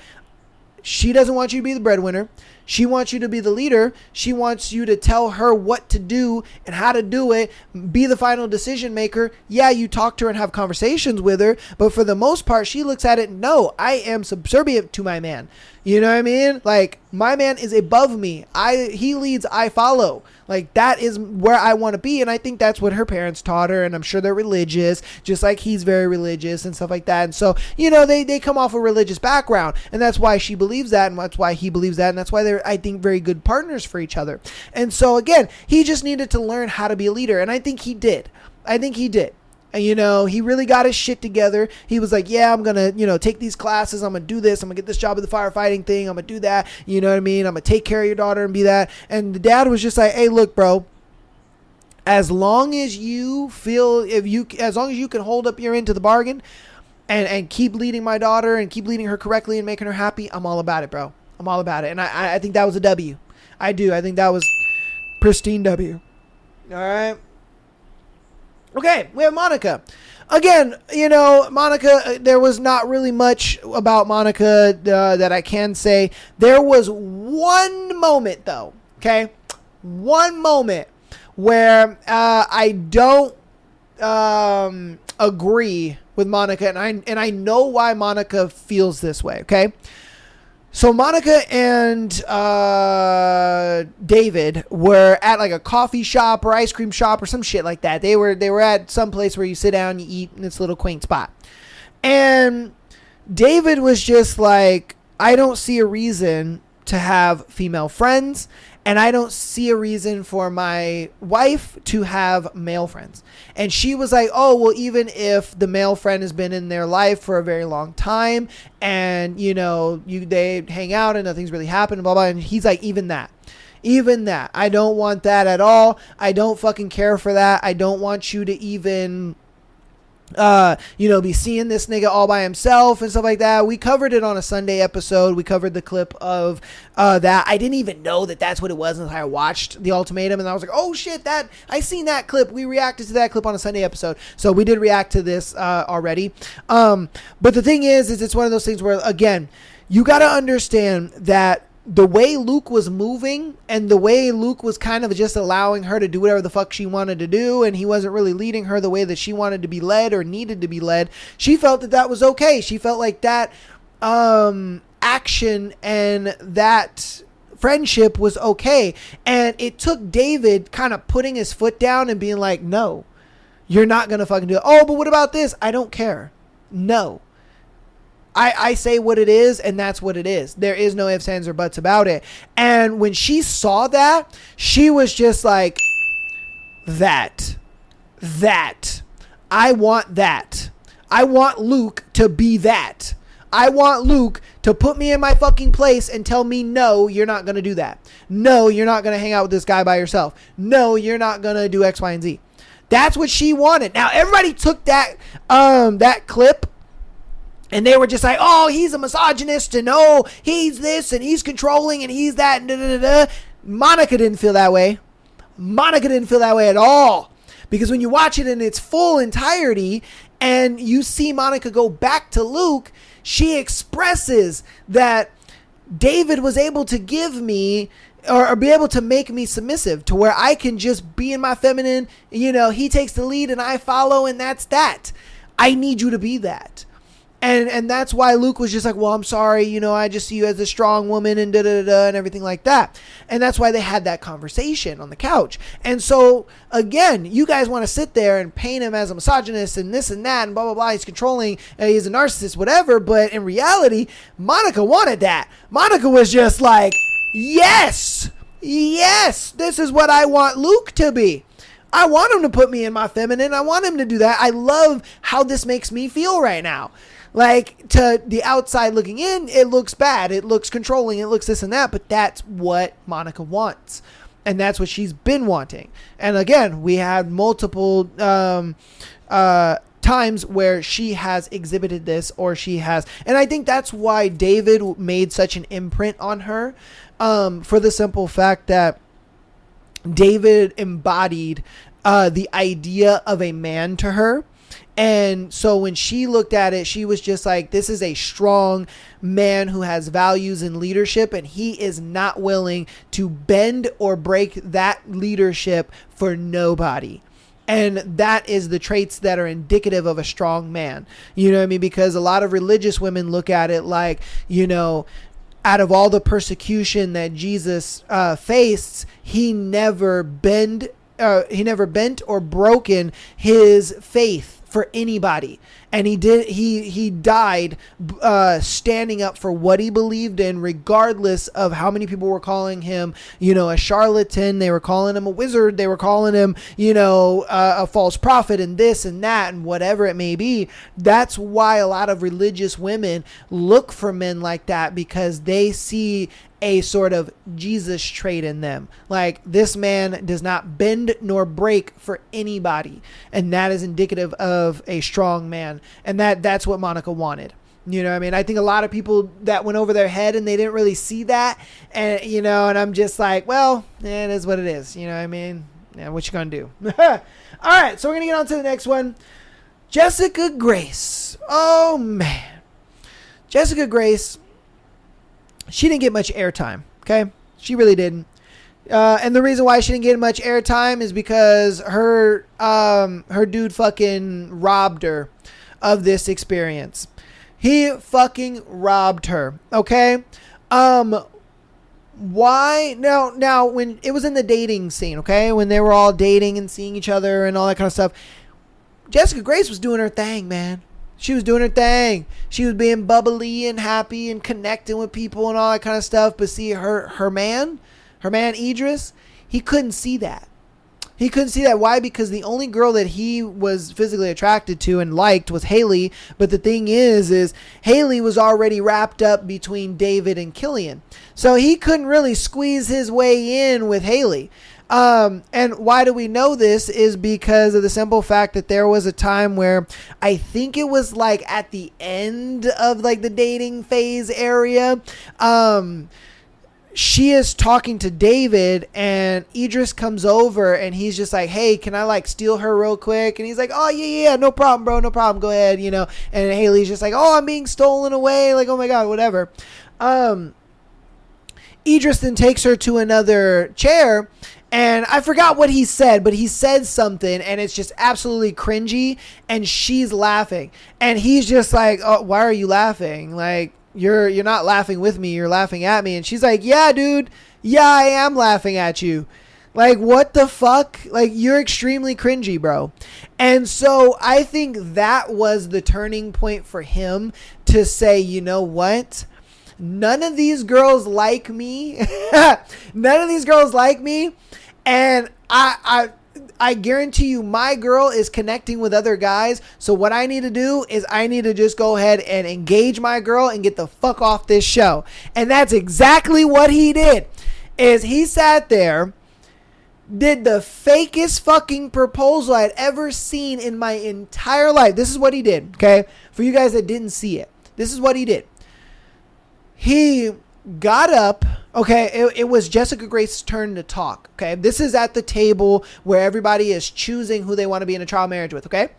she doesn't want you to be the breadwinner. She wants you to be the leader. She wants you to tell her what to do and how to do it. Be the final decision maker. Yeah, you talk to her and have conversations with her, but for the most part, she looks at it, no, I am subservient to my man. You know what I mean? Like, my man is above me. He leads, I follow. Like, that is where I want to be. And I think that's what her parents taught her. And I'm sure they're religious, just like he's very religious and stuff like that. And so, you know, they come off a religious background. And that's why she believes that. And that's why he believes that. And that's why they're, I think, very good partners for each other. And so, again, he just needed to learn how to be a leader. And I think he did. And, you know, he really got his shit together. He was like, yeah, I'm going to, you know, take these classes. I'm going to do this. I'm going to get this job at the firefighting thing. I'm going to do that. You know what I mean? I'm going to take care of your daughter and be that. And the dad was just like, hey, look, bro, as long as you feel, as long as you can hold up your end to the bargain and keep leading my daughter and keep leading her correctly and making her happy, I'm all about it, bro. I'm all about it. And I think that was a W. I do. I think that was pristine W. All right. Okay, we have Monica. Again, you know, Monica, there was not really much about Monica that I can say. There was one moment, though, okay? One moment where I don't agree with Monica, and I know why Monica feels this way, okay? So Monica and David were at like a coffee shop or ice cream shop or some shit like that. They were at some place where you sit down, you eat in this little quaint spot. And David was just like, I don't see a reason to have female friends, and I don't see a reason for my wife to have male friends. And she was like, oh, well, even if the male friend has been in their life for a very long time and, you know, they hang out and nothing's really happened, blah, blah. And he's like, even that. I don't want that at all. I don't fucking care for that. I don't want you to even you know, be seeing this nigga all by himself and stuff like that. We covered it on a Sunday episode. We covered the clip of that. I didn't even know that that's what it was until I watched the Ultimatum, and I was like, oh shit, that I seen that clip. We reacted to that clip on a Sunday episode, so we did react to this already. But the thing is it's one of those things where, again, you got to understand that the way Luke was moving and the way Luke was kind of just allowing her to do whatever the fuck she wanted to do, and he wasn't really leading her the way that she wanted to be led or needed to be led, she felt that was okay. She felt like that action and that friendship was okay. And it took David kind of putting his foot down and being like, no, you're not going to fucking do it. Oh, but what about this? I don't care. No. I say what it is, and that's what it is. There is no ifs, ands, or buts about it. And when she saw that, she was just like, that. I want that. I want Luke to be that. I want Luke to put me in my fucking place and tell me, no, you're not going to do that. No, you're not going to hang out with this guy by yourself. No, you're not going to do X, Y, and Z. That's what she wanted. Now, everybody took that clip, and they were just like, oh, he's a misogynist, and oh, he's this, and he's controlling, and he's that, and da-da-da-da. Monica didn't feel that way. Monica didn't feel that way at all. Because when you watch it in its full entirety, and you see Monica go back to Luke, she expresses that David was able to give me, or be able to make me submissive to where I can just be in my feminine, you know, he takes the lead and I follow, and that's that. I need you to be that. And that's why Luke was just like, well, I'm sorry, you know, I just see you as a strong woman and da-da-da-da and everything like that. And that's why they had that conversation on the couch. And so, again, you guys want to sit there and paint him as a misogynist and this and that and blah, blah, blah. He's controlling, he's a narcissist, whatever. But in reality, Monica wanted that. Monica was just like, yes, this is what I want Luke to be. I want him to put me in my feminine. I want him to do that. I love how this makes me feel right now. Like, to the outside looking in, it looks bad. It looks controlling. It looks this and that. But that's what Monica wants. And that's what she's been wanting. And again, we had multiple times where she has exhibited this, or she has. And I think that's why David made such an imprint on her. For the simple fact that David embodied the idea of a man to her. And so when she looked at it, she was just like, this is a strong man who has values and leadership, and he is not willing to bend or break that leadership for nobody. And that is the traits that are indicative of a strong man. You know what I mean? Because a lot of religious women look at it like, you know, out of all the persecution that Jesus faced, he never bent or broken his faith for anybody. And he died standing up for what he believed in, regardless of how many people were calling him, you know, a charlatan. They were calling him a wizard. They were calling him, you know, a false prophet and this and that and whatever it may be. That's why a lot of religious women look for men like that, because they see a sort of Jesus trait in them. Like, this man does not bend nor break for anybody. And that is indicative of a strong man. And that's what Monica wanted. You know what I mean? I think a lot of people that went over their head and they didn't really see that. And, you know, and I'm just like, well, it is what it is. You know what I mean? Yeah, what you gonna do? All right, so we're gonna get on to the next one. Jessica Grace. Oh, man. Jessica Grace, she didn't get much airtime, okay? She really didn't. And the reason why she didn't get much airtime is because her dude fucking robbed her of this experience. He fucking robbed her, okay? Why? Now, when it was in the dating scene, okay? When they were all dating and seeing each other and all that kind of stuff, Jessica Grace was doing her thing, man. She was doing her thing. She was being bubbly and happy and connecting with people and all that kind of stuff. But see, her man Idris, he couldn't see that. He couldn't see that. Why? Because the only girl that he was physically attracted to and liked was Haley. But the thing is Haley was already wrapped up between David and Killian. So he couldn't really squeeze his way in with Haley. And why do we know this is because of the simple fact that there was a time where I think it was like at the end of like the dating phase area. She is talking to David and Idris comes over and he's just like, hey, can I like steal her real quick? And he's like, oh yeah, no problem, bro. No problem. Go ahead. You know, and Haley's just like, oh, I'm being stolen away. Like, oh my God, whatever. Idris then takes her to another chair. And I forgot what he said, but he said something and it's just absolutely cringy and she's laughing. And he's just like, oh, why are you laughing? Like, you're not laughing with me, you're laughing at me. And she's like, yeah, dude. Yeah, I am laughing at you. Like, what the fuck? Like, you're extremely cringy, bro. And so I think that was the turning point for him to say, you know what? None of these girls like me. None of these girls like me. And I guarantee you my girl is connecting with other guys. So what I need to do is I need to just go ahead and engage my girl and get the fuck off this show. And that's exactly what he did. Is he sat there, did the fakest fucking proposal I'd ever seen in my entire life. This is what he did, okay? For you guys that didn't see it. This is what he did. He got up. Okay, it was Jessica Grace's turn to talk. Okay, this is at the table where everybody is choosing who they want to be in a trial marriage with. Okay,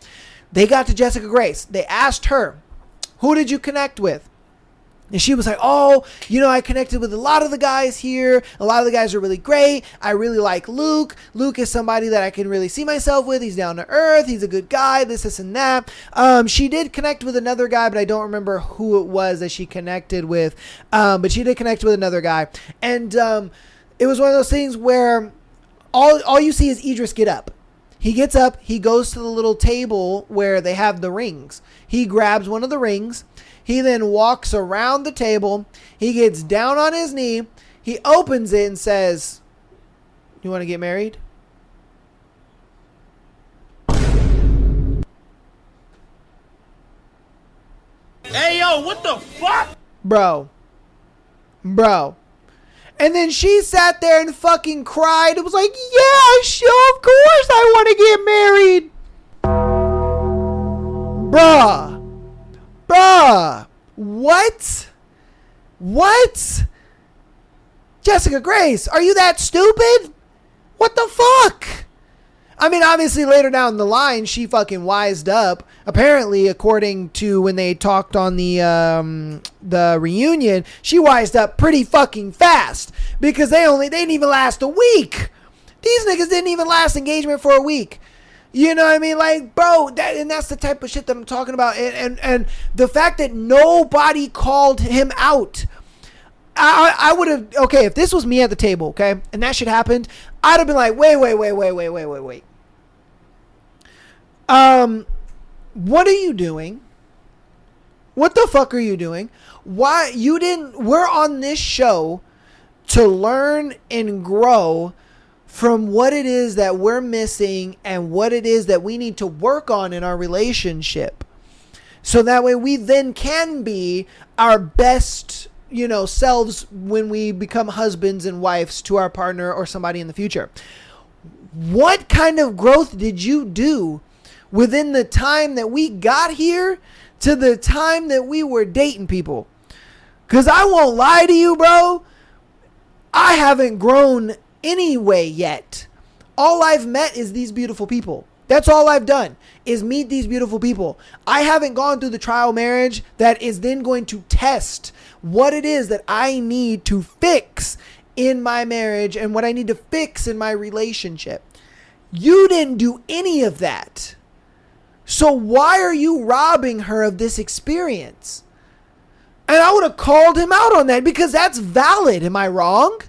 they got to Jessica Grace. They asked her, who did you connect with? And she was like, oh, you know, I connected with a lot of the guys here. A lot of the guys are really great. I really like Luke. Luke is somebody that I can really see myself with. He's down to earth. He's a good guy, this and that. She did connect with another guy, but I don't remember who it was that she connected with. But she did connect with another guy. And it was one of those things where all you see is Idris get up. He gets up. He goes to the little table where they have the rings. He grabs one of the rings. He then walks around the table. He gets down on his knee. He opens it and says, you want to get married? Hey, yo, what the fuck? Bro. And then she sat there and fucking cried. It was like, yeah, sure, of course I want to get married. Bruh. What? Jessica Grace, are you that stupid? What the fuck? I mean, obviously later down the line, she fucking wised up. Apparently, according to when they talked on the reunion, she wised up pretty fucking fast because they didn't even last a week. These niggas didn't even last engagement for a week. You know what I mean? Like, bro, that's the type of shit that I'm talking about. And the fact that nobody called him out. I would have, okay, if this was me at the table, okay, and that shit happened, I'd have been like, wait. What are you doing? What the fuck are you doing? Why we're on this show to learn and grow from what it is that we're missing and what it is that we need to work on in our relationship. So that way we then can be our best, selves when we become husbands and wives to our partner or somebody in the future. What kind of growth did you do within the time that we got here to the time that we were dating people? Because I won't lie to you, bro. I haven't grown anyway yet. All I've met is these beautiful people. That's all I've done is meet these beautiful people. I haven't gone through the trial marriage that is then going to test what it is that I need to fix in my marriage and what I need to fix in my relationship. You didn't do any of that. So why are you robbing her of this experience? And I would have called him out on that because that's valid. Am I wrong?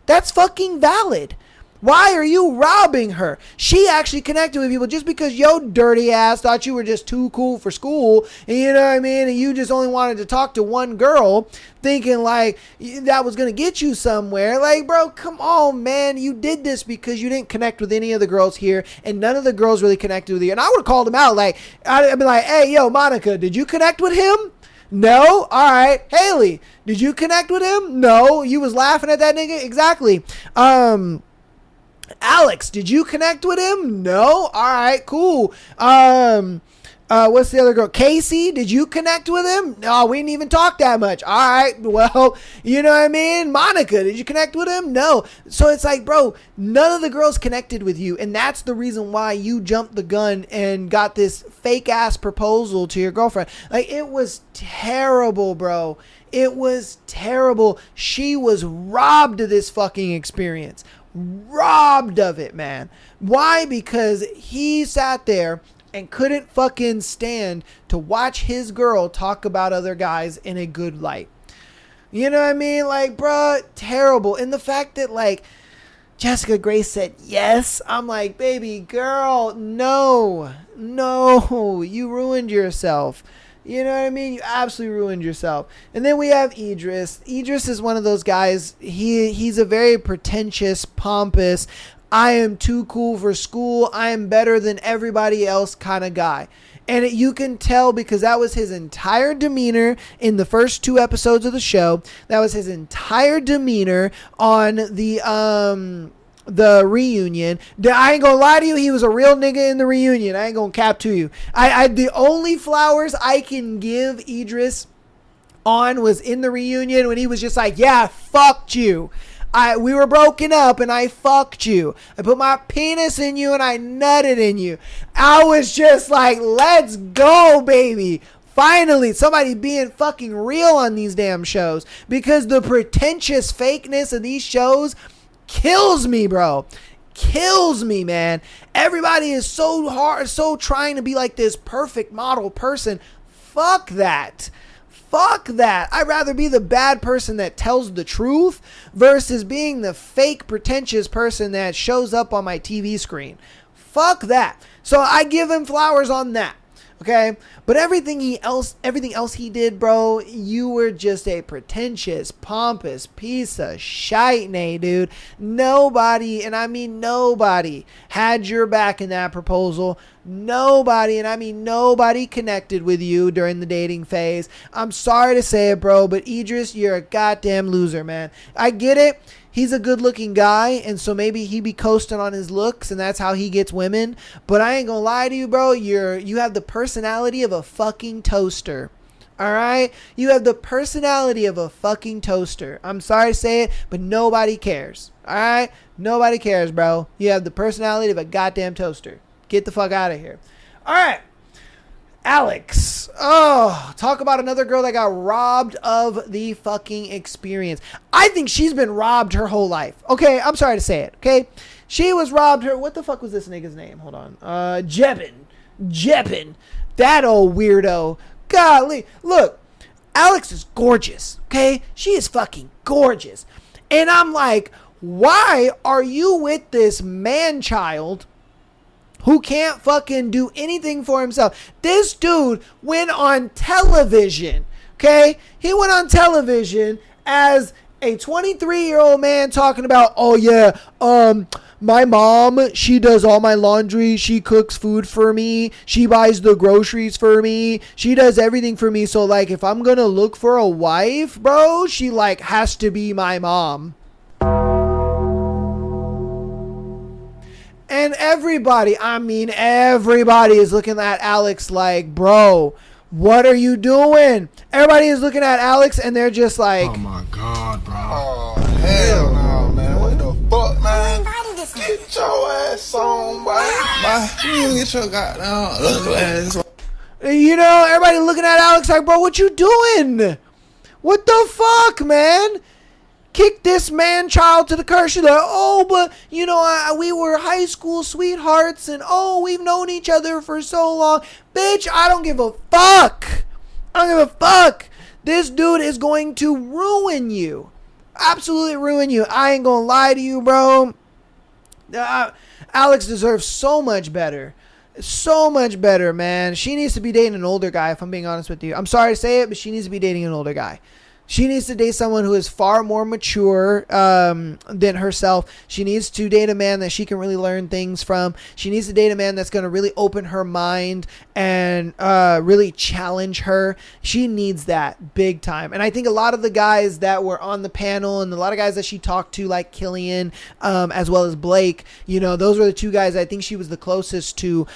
That's fucking valid. Why are you robbing her? She actually connected with people just because your dirty ass thought you were just too cool for school. And you know what I mean? And you just only wanted to talk to one girl thinking like that was going to get you somewhere. Like, bro, come on, man. You did this because you didn't connect with any of the girls here. And none of the girls really connected with you. And I would have called him out. Like, I'd be like, hey, yo, Monica, did you connect with him? No? All right. Haley, did you connect with him? No. You was laughing at that nigga? Exactly. Alex, did you connect with him? No? All right, cool. What's the other girl? Casey, did you connect with him? No, we didn't even talk that much. All right, well, you know what I mean? Monica, did you connect with him? No. So it's like, bro, none of the girls connected with you, and that's the reason why you jumped the gun and got this fake-ass proposal to your girlfriend. Like, it was terrible, bro. It was terrible. She was robbed of this fucking experience. Robbed of it, man. Why? Because he sat there and couldn't fucking stand to watch his girl talk about other guys in a good light. You know what I mean? Like, bruh, terrible. And the fact that, like, Jessica Grace said yes, I'm like, baby girl, no, you ruined yourself. You know what I mean? You absolutely ruined yourself. And then we have Idris. Idris is one of those guys. He's a very pretentious, pompous, I am too cool for school, I am better than everybody else kind of guy. And you can tell because that was his entire demeanor in the first 2 episodes of the show. That was his entire demeanor on the reunion. I ain't gonna lie to you, he was a real nigga in the reunion. I ain't gonna cap to you. The only flowers I can give Idris on was in the reunion when he was just like, yeah, I fucked you. We were broken up and I fucked you. I put my penis in you and I nutted in you. I was just like, let's go, baby. Finally, somebody being fucking real on these damn shows, because the pretentious fakeness of these shows kills me, bro. Kills me, man. Everybody is so hard, so trying to be like this perfect model person. Fuck that. Fuck that. I'd rather be the bad person that tells the truth versus being the fake pretentious person that shows up on my TV screen. Fuck that. So I give him flowers on that. Okay, but everything else he did, bro, you were just a pretentious, pompous piece of shite, dude. Nobody, and I mean nobody, had your back in that proposal. Nobody, and I mean nobody, connected with you during the dating phase. I'm sorry to say it, bro, but Idris, you're a goddamn loser, man. I get it. He's a good looking guy, and so maybe he be coasting on his looks, and that's how he gets women. But I ain't gonna lie to you, bro. You have the personality of a fucking toaster. All right? You have the personality of a fucking toaster. I'm sorry to say it, but nobody cares. All right? Nobody cares, bro. You have the personality of a goddamn toaster. Get the fuck out of here. All right. Alex. Oh, talk about another girl that got robbed of the fucking experience. I think she's been robbed her whole life. Okay, I'm sorry to say it. Okay, she was robbed her. What the fuck was this nigga's name? Hold on. Jebin. That old weirdo. Golly. Look, Alex is gorgeous. Okay, she is fucking gorgeous. And I'm like, why are you with this man child who can't fucking do anything for himself? This dude went on television, okay? He went on television as a 23-year-old man talking about, oh yeah, my mom, she does all my laundry. She cooks food for me. She buys the groceries for me. She does everything for me. So like, if I'm gonna look for a wife, bro, she like has to be my mom. And everybody, I mean everybody is looking at Alex like, bro, what are you doing? Everybody is looking at Alex and they're just like, oh my God, bro. Oh, hell no, man. What the fuck, man? Get your ass on, boy. You get your goddamn ugly ass on. You know, everybody looking at Alex like, bro, what you doing? What the fuck, man? Kick this man child to the curb. She's like, oh, but you know, we were high school sweethearts, and oh, we've known each other for so long. Bitch, I don't give a fuck. I don't give a fuck. This dude is going to ruin you. Absolutely ruin you. I ain't gonna lie to you, bro. Alex deserves so much better. So much better, man. She needs to be dating an older guy, if I'm being honest with you. I'm sorry to say it, but she needs to be dating an older guy. She needs to date someone who is far more mature than herself. She needs to date a man that she can really learn things from. She needs to date a man that's going to really open her mind and really challenge her. She needs that big time. And I think a lot of the guys that were on the panel and a lot of guys that she talked to, like Killian, as well as Blake, you know, those were the two guys I think she was the closest to.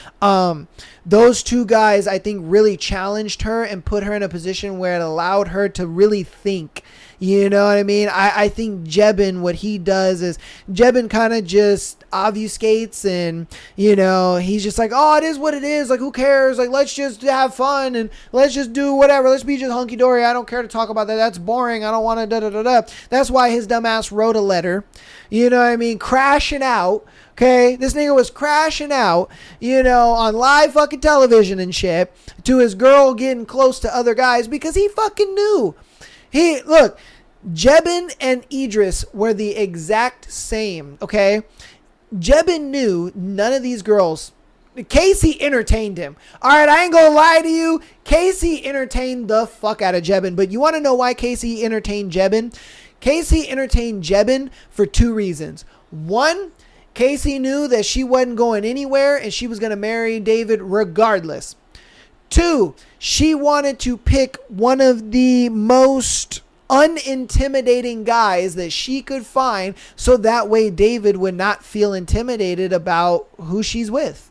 Those two guys, I think, really challenged her and put her in a position where it allowed her to really think. You know what I mean? I think Jebin, what he does is Jebin kind of just obfuscates and, you know, he's just like, oh, it is what it is. Like, who cares? Like, let's just have fun and let's just do whatever. Let's be just hunky-dory. I don't care to talk about that. That's boring. I don't want to da-da-da-da. That's why his dumb ass wrote a letter. You know what I mean? Crashing out. Okay, this nigga was crashing out, you know, on live fucking television and shit to his girl getting close to other guys because he fucking knew. Look, Jebin and Idris were the exact same, okay? Jebin knew none of these girls. Casey entertained him. All right, I ain't gonna lie to you. Casey entertained the fuck out of Jebin. But you want to know why Casey entertained Jebin? Casey entertained Jebin for two reasons. One, Casey knew that she wasn't going anywhere and she was going to marry David regardless. Two, she wanted to pick one of the most unintimidating guys that she could find so that way David would not feel intimidated about who she's with.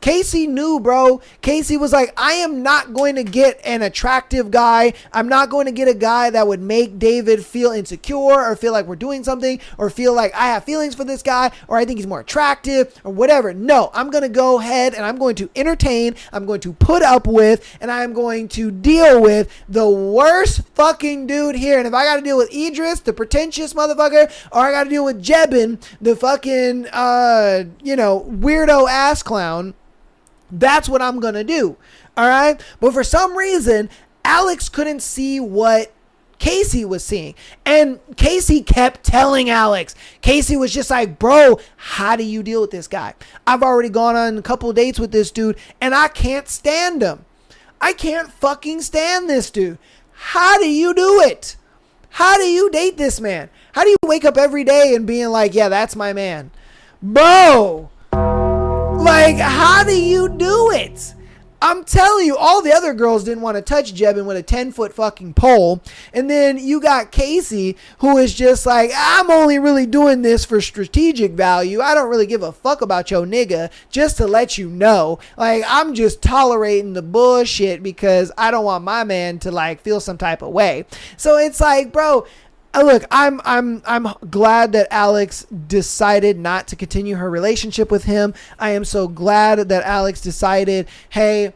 Casey knew, bro. Casey was like, I am not going to get an attractive guy. I'm not going to get a guy that would make David feel insecure or feel like we're doing something or feel like I have feelings for this guy or I think he's more attractive or whatever. No, I'm going to go ahead and I'm going to entertain. I'm going to put up with and I'm going to deal with the worst fucking dude here. And if I got to deal with Idris, the pretentious motherfucker, or I got to deal with Jebin, the fucking, weirdo ass clown, that's what I'm going to do. All right. But for some reason, Alex couldn't see what Casey was seeing. And Casey kept telling Alex. Casey was just like, bro, how do you deal with this guy? I've already gone on a couple of dates with this dude and I can't stand him. I can't fucking stand this dude. How do you do it? How do you date this man? How do you wake up every day and being like, yeah, that's my man? Bro. Like, how do you do it? I'm telling you, all the other girls didn't want to touch Jebin with a 10-foot fucking pole. And then you got Casey, who is just like, I'm only really doing this for strategic value. I don't really give a fuck about your nigga, just to let you know. Like, I'm just tolerating the bullshit because I don't want my man to, like, feel some type of way. So it's like, bro, look, I'm glad that Alex decided not to continue her relationship with him. I am so glad that Alex decided, hey,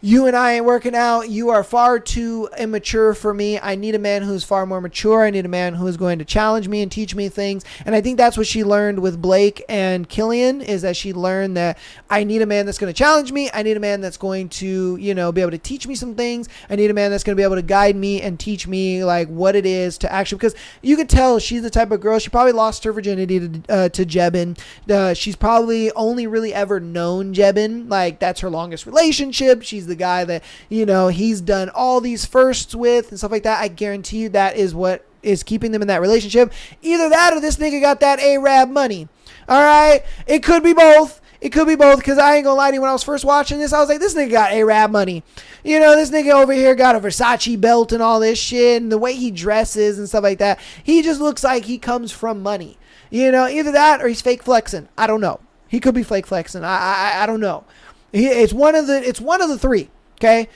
you and I ain't working out. You are far too immature for me. I need a man who's far more mature. I need a man who is going to challenge me and teach me things. And I think that's what she learned with Blake and Killian, is that she learned that I need a man that's going to challenge me. I need a man that's going to, you know, be able to teach me some things. I need a man that's going to be able to guide me and teach me like what it is to actually, because you could tell she's the type of girl, she probably lost her virginity to Jebin. She's probably only really ever known Jebin. Like, that's her longest relationship. She's the guy that, you know, he's done all these firsts with and stuff like that. I guarantee you that is what is keeping them in that relationship. Either that or this nigga got that Arab money. All right. It could be both. It could be both, because I ain't gonna lie to you, when I was first watching this, I was like, this nigga got Arab money. You know, this nigga over here got a Versace belt and all this shit, and the way he dresses and stuff like that, he just looks like he comes from money. You know, either that or he's fake flexing. I don't know. He could be fake flexing. I don't know. It's one of the three. Okay.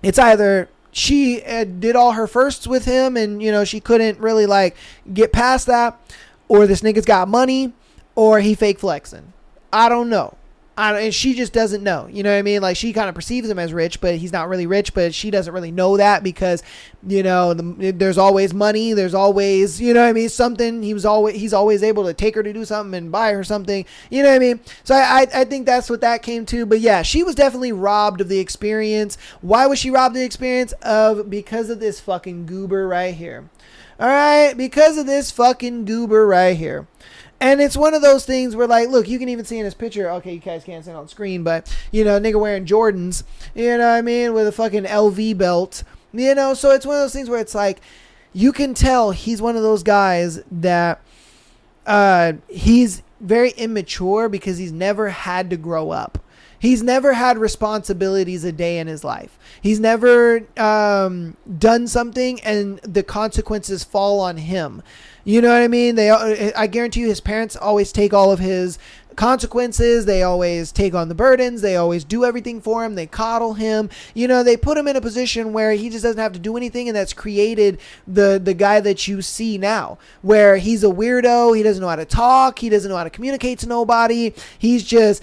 It's either she did all her firsts with him and, you know, she couldn't really like get past that, or this nigga's got money, or he fake flexing. I don't know. And she just doesn't know. You know what I mean? Like, she kind of perceives him as rich, but he's not really rich, but she doesn't really know that because, you know, there's always money. There's always, you know what I mean? Something. He's always able to take her to do something and buy her something. You know what I mean? So I think that's what that came to. But yeah, she was definitely robbed of the experience. Why was she robbed of the experience? Because of this fucking goober right here. All right? Because of this fucking goober right here. And it's one of those things where, like, look, you can even see in his picture, okay, you guys can't see it on screen, but, you know, nigga wearing Jordans, you know what I mean, with a fucking LV belt, you know, so it's one of those things where it's like, you can tell he's one of those guys that he's very immature because he's never had to grow up. He's never had responsibilities a day in his life. He's never done something and the consequences fall on him. You know what I mean? I guarantee you his parents always take all of his consequences. They always take on the burdens. They always do everything for him. They coddle him. You know, they put him in a position where he just doesn't have to do anything, and that's created the guy that you see now, where he's a weirdo. He doesn't know how to talk. He doesn't know how to communicate to nobody. He's just...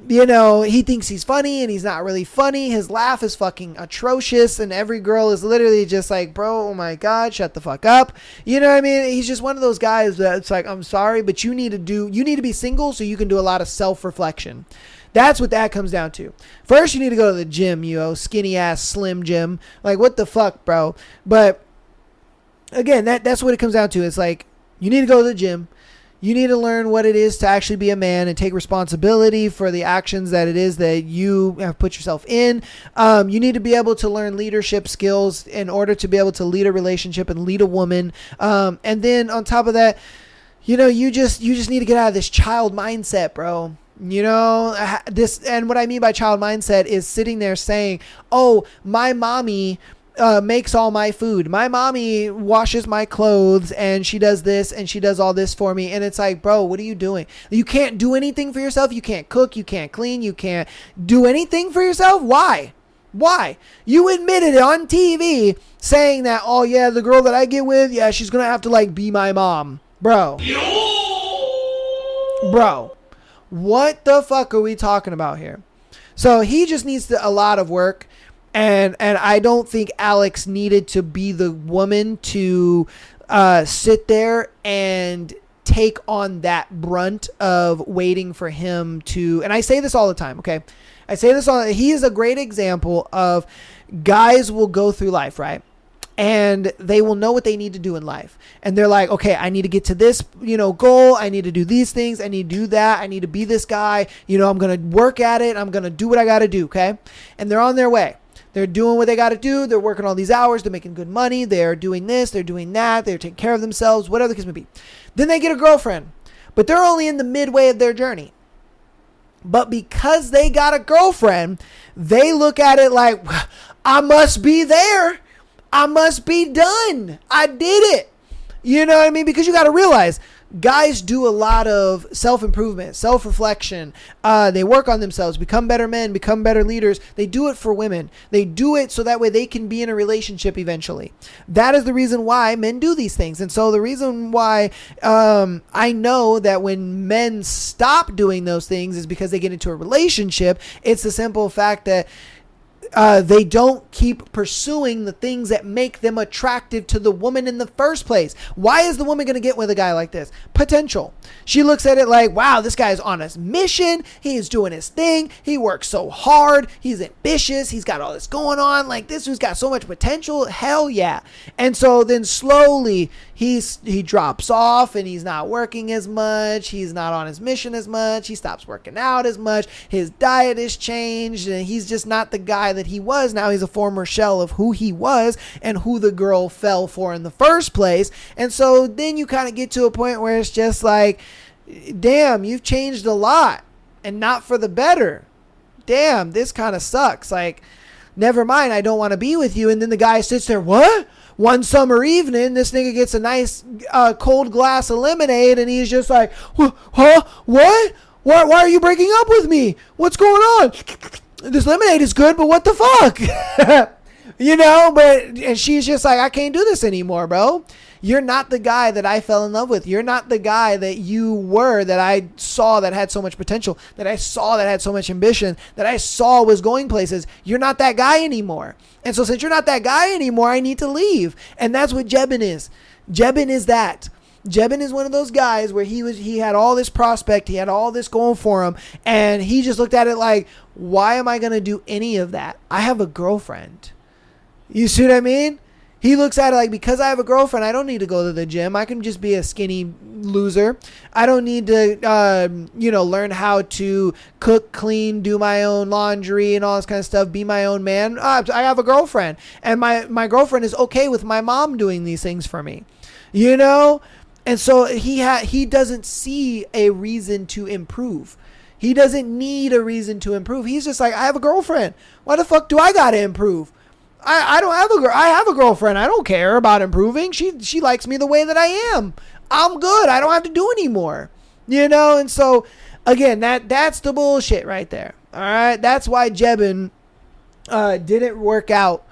You know, he thinks he's funny and he's not really funny. His laugh is fucking atrocious and every girl is literally just like, bro, oh my God, shut the fuck up. You know what I mean? He's just one of those guys that's like, I'm sorry, but you need to be single so you can do a lot of self-reflection. That's what that comes down to. First, you need to go to the gym, skinny ass slim gym. Like, what the fuck, bro? But again, that's what it comes down to. It's like, you need to go to the gym. You need to learn what it is to actually be a man and take responsibility for the actions that it is that you have put yourself in. You need to be able to learn leadership skills in order to be able to lead a relationship and lead a woman. And then on top of that, you know, you just need to get out of this child mindset, bro. You know, and what I mean by child mindset is sitting there saying, oh, my mommy makes all my food. My mommy washes my clothes and she does this and she does all this for me. And it's like, bro, what are you doing? You can't do anything for yourself. You can't cook. You can't clean. You can't do anything for yourself. Why? You admitted it on TV saying that, oh yeah, the girl that I get with, yeah, she's going to have to like be my mom. Bro, what the fuck are we talking about here? So he just needs a lot of work. And I don't think Alex needed to be the woman to sit there and take on that brunt of waiting for him to, and I say this all the time, okay? He is a great example of guys will go through life, right? And they will know what they need to do in life. And they're like, okay, I need to get to this, goal. I need to do these things. I need to do that. I need to be this guy. I'm going to work at it. I'm going to do what I got to do, okay? And they're on their way. They're doing what they got to do. They're working all these hours. They're making good money. They're doing this. They're doing that. They're taking care of themselves, whatever the case may be. Then they get a girlfriend. But they're only in the midway of their journey. But because they got a girlfriend, they look at it like, I must be there. I must be done. I did it. You know what I mean? Because you got to realize guys do a lot of self-improvement, self-reflection. They work on themselves, become better men, become better leaders. They do it for women. They do it so that way they can be in a relationship eventually. That is the reason why men do these things. And so the reason why I know that when men stop doing those things is because they get into a relationship. It's the simple fact that they don't keep pursuing the things that make them attractive to the woman in the first place. Why is the woman going to get with a guy like this? Potential. She looks at it like, wow, this guy's on his mission. He's doing his thing. He works so hard. He's ambitious. He's got all this going on. Like, this dude's got so much potential. Hell yeah. And so then slowly he drops off and he's not working as much. He's not on his mission as much. He stops working out as much. His diet has changed and he's just not the guy that he was. Now he's a former shell of who he was and who the girl fell for in the first place. And so then you kind of get to a point where it's just like, damn, you've changed a lot and not for the better. Damn, this kind of sucks. Like, never mind, I don't want to be with you. And then the guy sits there, what? One summer evening, this nigga gets a nice cold glass of lemonade and he's just like, huh? What? Why are you breaking up with me? What's going on? This lemonade is good, but what the fuck? And she's just like, I can't do this anymore, bro. You're not the guy that I fell in love with. You're not the guy that you were, that I saw that had so much potential, that I saw that had so much ambition, that I saw was going places. You're not that guy anymore. And so since you're not that guy anymore, I need to leave. And that's what Jebin is. Jebin is that. Jebin is one of those guys where he had all this prospect, he had all this going for him, and he just looked at it like, why am I going to do any of that? I have a girlfriend. You see what I mean? He looks at it like, because I have a girlfriend, I don't need to go to the gym. I can just be a skinny loser. I don't need to, learn how to cook, clean, do my own laundry and all this kind of stuff, be my own man. I have a girlfriend, and my girlfriend is okay with my mom doing these things for me, And so he doesn't see a reason to improve. He doesn't need a reason to improve. He's just like, I have a girlfriend. Why the fuck do I gotta improve? I don't have a girl. I have a girlfriend. I don't care about improving. She likes me the way that I am. I'm good. I don't have to do anymore. And so again, that's the bullshit right there. All right, that's why Jebin didn't work out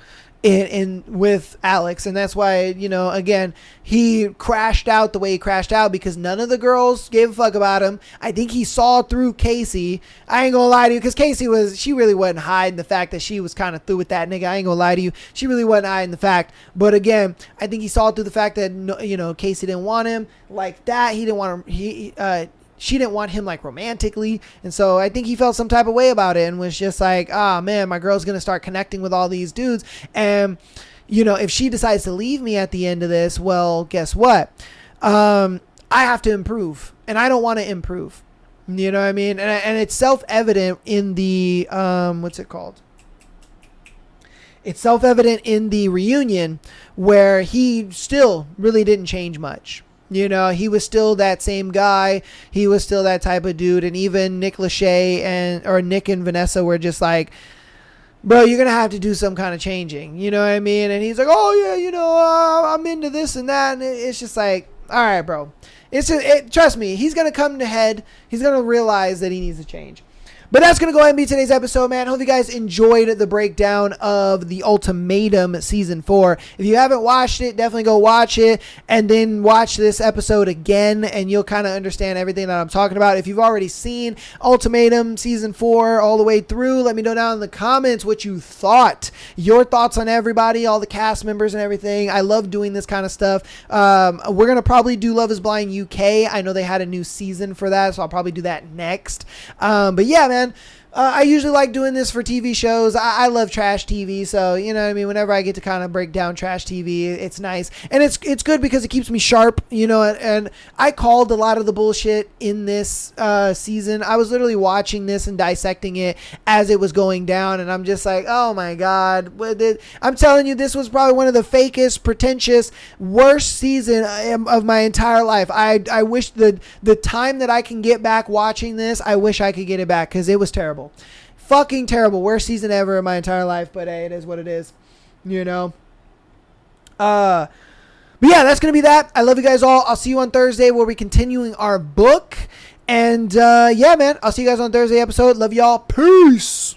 in with Alex, and that's why again, he crashed out the way he crashed out, because none of the girls gave a fuck about him. I think he saw through Casey. I ain't gonna lie to you, because she really wasn't hiding the fact that she was kind of through with that nigga. I ain't gonna lie to you, she really wasn't hiding the fact. But again, I think he saw through the fact that Casey didn't want him like that. He didn't want him. She didn't want him like romantically. And so I think he felt some type of way about it and was just like, man, my girl's going to start connecting with all these dudes. And, if she decides to leave me at the end of this, well, guess what? I have to improve, and I don't want to improve. You know what I mean? And it's self-evident in the, what's it called? It's self-evident in the reunion where he still really didn't change much. He was still that same guy. He was still that type of dude. And even Nick Lachey or Nick and Vanessa were just like, bro, you're going to have to do some kind of changing. You know what I mean? And he's like, oh yeah, I'm into this and that. And it's just like, all right, bro. Trust me, he's going to come to head. He's going to realize that he needs to change. But that's going to go ahead and be today's episode, man. Hope you guys enjoyed the breakdown of the Ultimatum Season 4. If you haven't watched it, definitely go watch it and then watch this episode again, and you'll kind of understand everything that I'm talking about. If you've already seen Ultimatum Season 4 all the way through, let me know down in the comments what you thought. Your thoughts on everybody, all the cast members and everything. I love doing this kind of stuff. We're going to probably do Love is Blind UK. I know they had a new season for that, so I'll probably do that next. But yeah, man. I usually like doing this for TV shows. I love trash TV, so you know what I mean. Whenever I get to kind of break down trash TV, it's nice, and it's good because it keeps me sharp, And I called a lot of the bullshit in this season. I was literally watching this and dissecting it as it was going down, and I'm just like, oh my god! I'm telling you, this was probably one of the fakest, pretentious, worst season of my entire life. I wish the time that I can get back watching this, I wish I could get it back because it was terrible. Fucking terrible. Worst season ever in my entire life, but hey, it is what it is. But But yeah, that's going to be that. I love you guys all. I'll see you on Thursday where we're continuing our book. And yeah, man, I'll see you guys on Thursday episode. Love y'all. Peace.